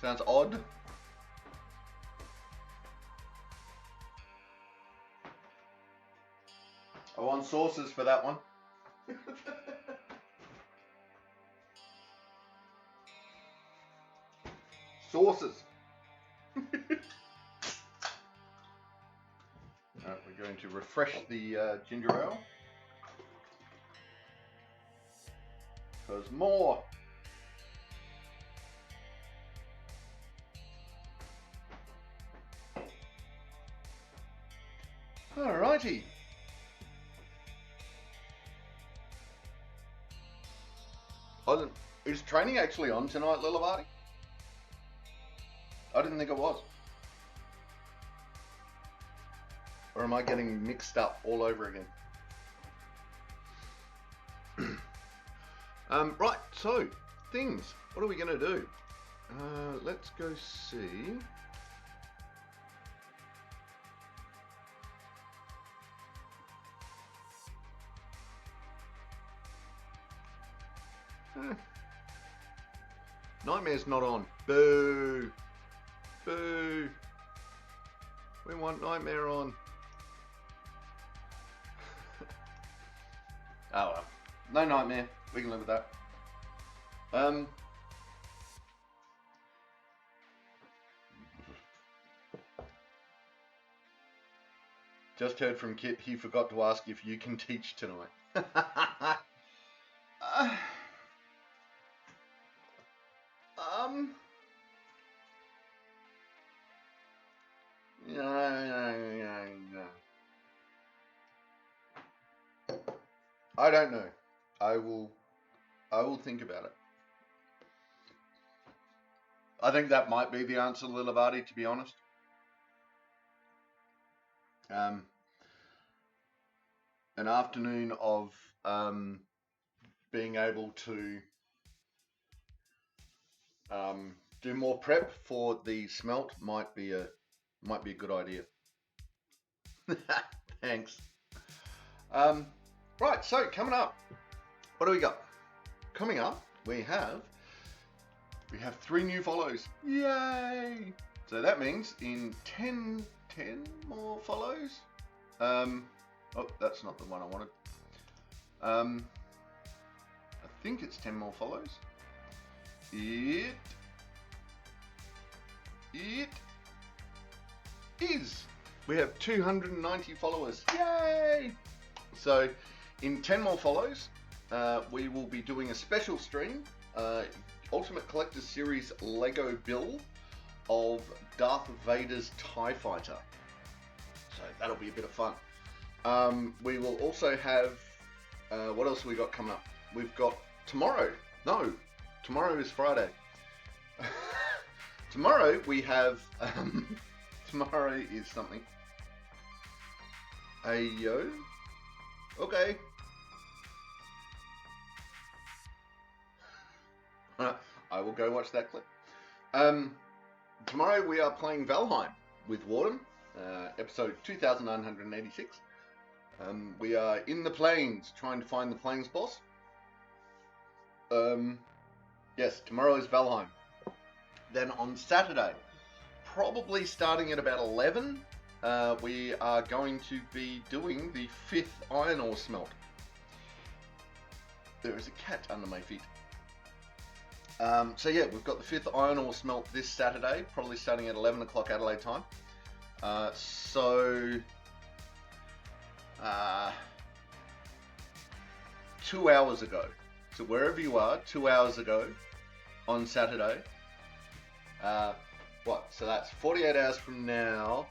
Sounds odd. I want sauces for that one. Sauces. We're going to refresh the ginger ale. Because more. Alrighty. Is training actually on tonight, Lilavati? I didn't think it was. Or am I getting mixed up all over again? Right, so, things. What are we going to do? Let's go see. Nightmare's not on. Boo! Boo! We want Nightmare on. Oh well. No Nightmare. We can live with that. Just heard from Kit, he forgot to ask if you can teach tonight. um, yeah. I don't know. I will think about it. I think that might be the answer, Lilavati, to be honest. An afternoon of being able to do more prep for the smelt might be a good idea. Thanks. Right, so coming up, what do we got? Coming up, we have 3 new follows. Yay! So that means in 10 more follows. Oh, that's not the one I wanted. I think it's 10 more follows. It is. We have 290 followers. Yay! So in 10 more follows, we will be doing a special stream, Ultimate Collector's Series Lego build of Darth Vader's TIE Fighter. So that'll be a bit of fun. We will also have, what else have we got coming up? We've got tomorrow. No, tomorrow is Friday. Tomorrow we have, tomorrow is something. Ayo. Okay. I will go watch that clip. Tomorrow we are playing Valheim with Warden, episode 2986. We are in the plains trying to find the plains boss. Yes, tomorrow is Valheim. Then on Saturday, probably starting at about 11, we are going to be doing the 5th iron ore smelt. There is a cat under my feet. So yeah, we've got the 5th iron ore smelt this Saturday, probably starting at 11 o'clock Adelaide time. 2 hours ago, so wherever you are, 2 hours ago on Saturday, so that's 48 hours from now,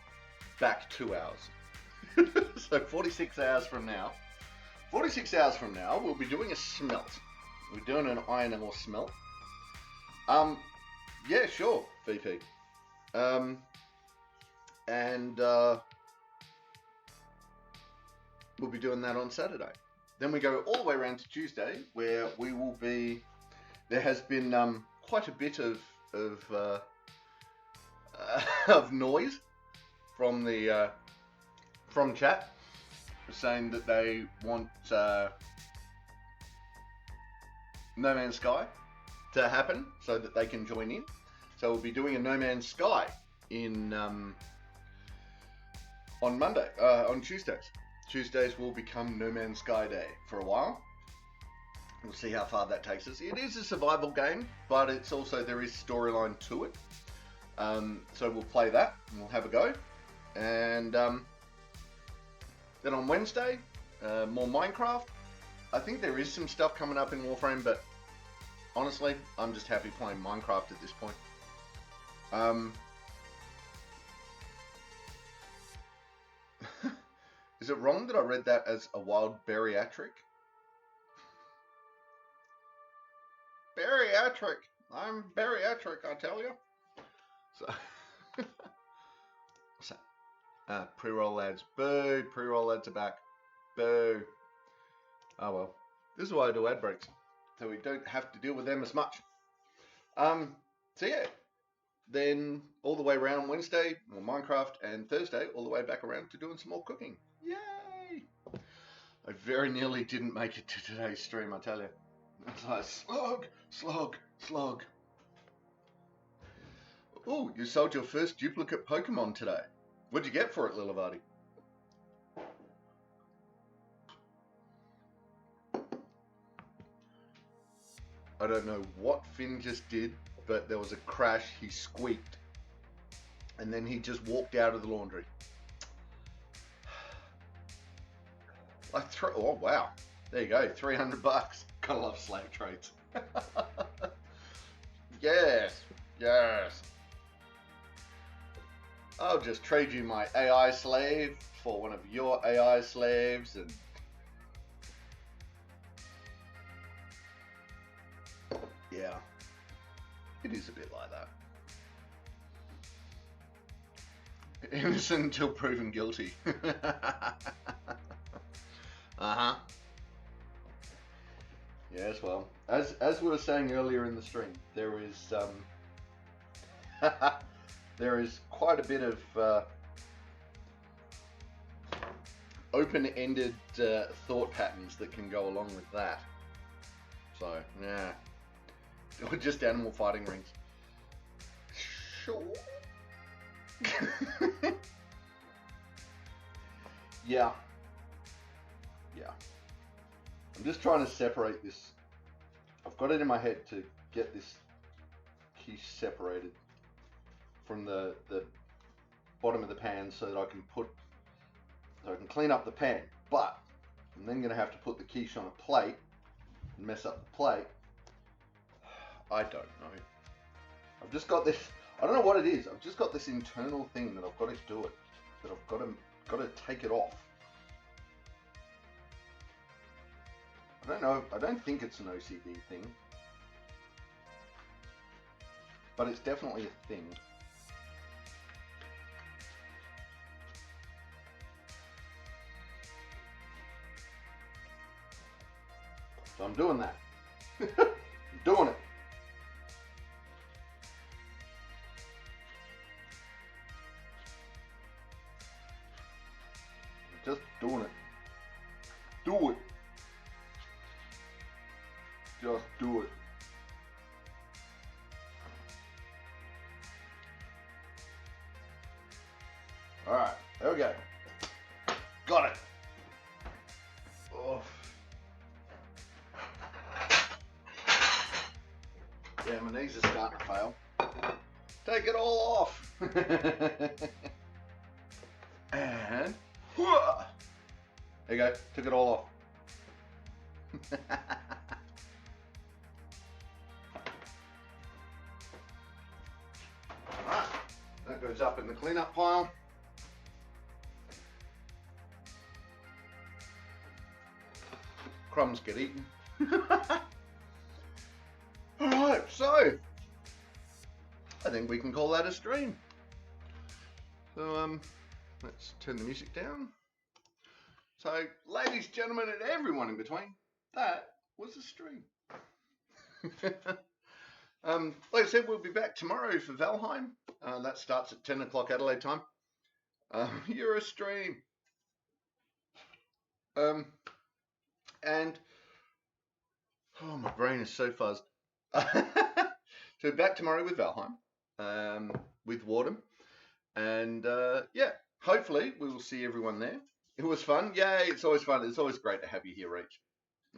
back 2 hours. So 46 hours from now, we'll be doing a smelt. We're doing an iron ore smelt. Yeah, sure, VP. We'll be doing that on Saturday. Then we go all the way around to Tuesday, where we will be. There has been quite a bit of noise from the from chat, saying that they want No Man's Sky to happen so that they can join in. So we'll be doing a No Man's Sky in on Monday, on Tuesdays. Tuesdays will become No Man's Sky Day for a while. We'll see how far that takes us. It is a survival game, but it's also, there is storyline to it. So we'll play that and we'll have a go. And then on Wednesday, more Minecraft. I think there is some stuff coming up in Warframe, but honestly, I'm just happy playing Minecraft at this point. Is it wrong that I read that as a wild bariatric? Bariatric! I'm bariatric, I tell you. So, what's that? Pre-roll lads. Boo! Pre-roll lads are back. Boo! Oh well. This is why I do ad breaks, so we don't have to deal with them as much. So yeah. Then all the way around Wednesday, more Minecraft, and Thursday, all the way back around to doing some more cooking. Yay! I very nearly didn't make it to today's stream, I tell you. It's like slog. Ooh, you sold your first duplicate Pokemon today. What'd you get for it, Lilavati? I don't know what Finn just did, but there was a crash, he squeaked, and then he just walked out of the laundry. Oh wow, There you go, 300 bucks. Gotta love slave trades. Yes, yes. I'll just trade you my AI slave for one of your AI slaves, and yeah, it is a bit like that. Innocent until proven guilty. Uh-huh. Yes, well, as we were saying earlier in the stream, there is there is quite a bit of open-ended thought patterns that can go along with that. So, yeah. Or just animal fighting rings. Sure. Yeah. Yeah. I'm just trying to separate this. I've got it in my head to get this quiche separated from the bottom of the pan so that I can clean up the pan. But I'm then going to have to put the quiche on a plate and mess up the plate. I don't know. I've just got this. I don't know what it is. I've just got this internal thing that I've got to do it. That I've got to take it off. I don't know. I don't think it's an OCD thing, but it's definitely a thing. So I'm doing that. I'm doing it. I'm just doing it. Do it. Just do it. Alright, there we go. Got it. Oh. Yeah, my knees are starting to fail. Take it all off. And there you go. Took it all off. Alright, that goes up in the cleanup pile. Crumbs get eaten. Alright, so I think we can call that a stream. So let's turn the music down. So, ladies, gentlemen, and everyone in between, that was a stream. Like I said, we'll be back tomorrow for Valheim. That starts at 10 o'clock Adelaide time. You're a stream. And oh, my brain is so fuzzed. So back tomorrow with Valheim, with Wardham, and yeah, hopefully we will see everyone there. It was fun. Yay, it's always fun. It's always great to have you here, Reach.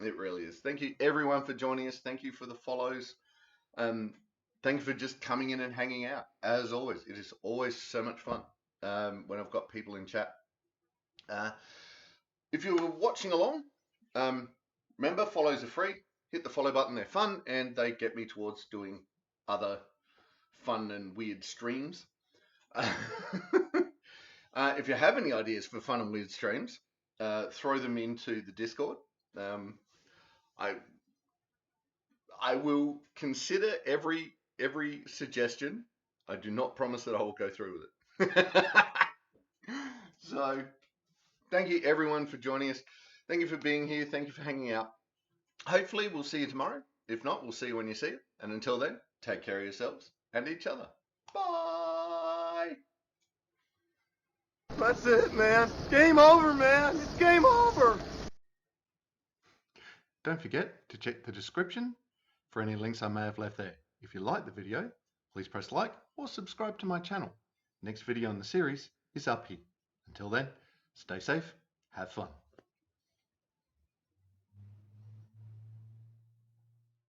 It really is. Thank you everyone for joining us. Thank you for the follows. Thank you for just coming in and hanging out. As always, it is always so much fun when I've got people in chat. If you're watching along, remember, follows are free. Hit the follow button. They're fun, and they get me towards doing other fun and weird streams. If you have any ideas for fun and weird streams, throw them into the Discord. I will consider every suggestion. I do not promise that I will go through with it. So, thank you everyone for joining us. Thank you for being here. Thank you for hanging out. Hopefully, we'll see you tomorrow. If not, we'll see you when you see it. And until then, take care of yourselves and each other. Bye. That's it, man. Game over, man. It's game over. Don't forget to check the description for any links I may have left there. If you like the video, please press like or subscribe to my channel. Next video in the series is up here. Until then, stay safe, have fun.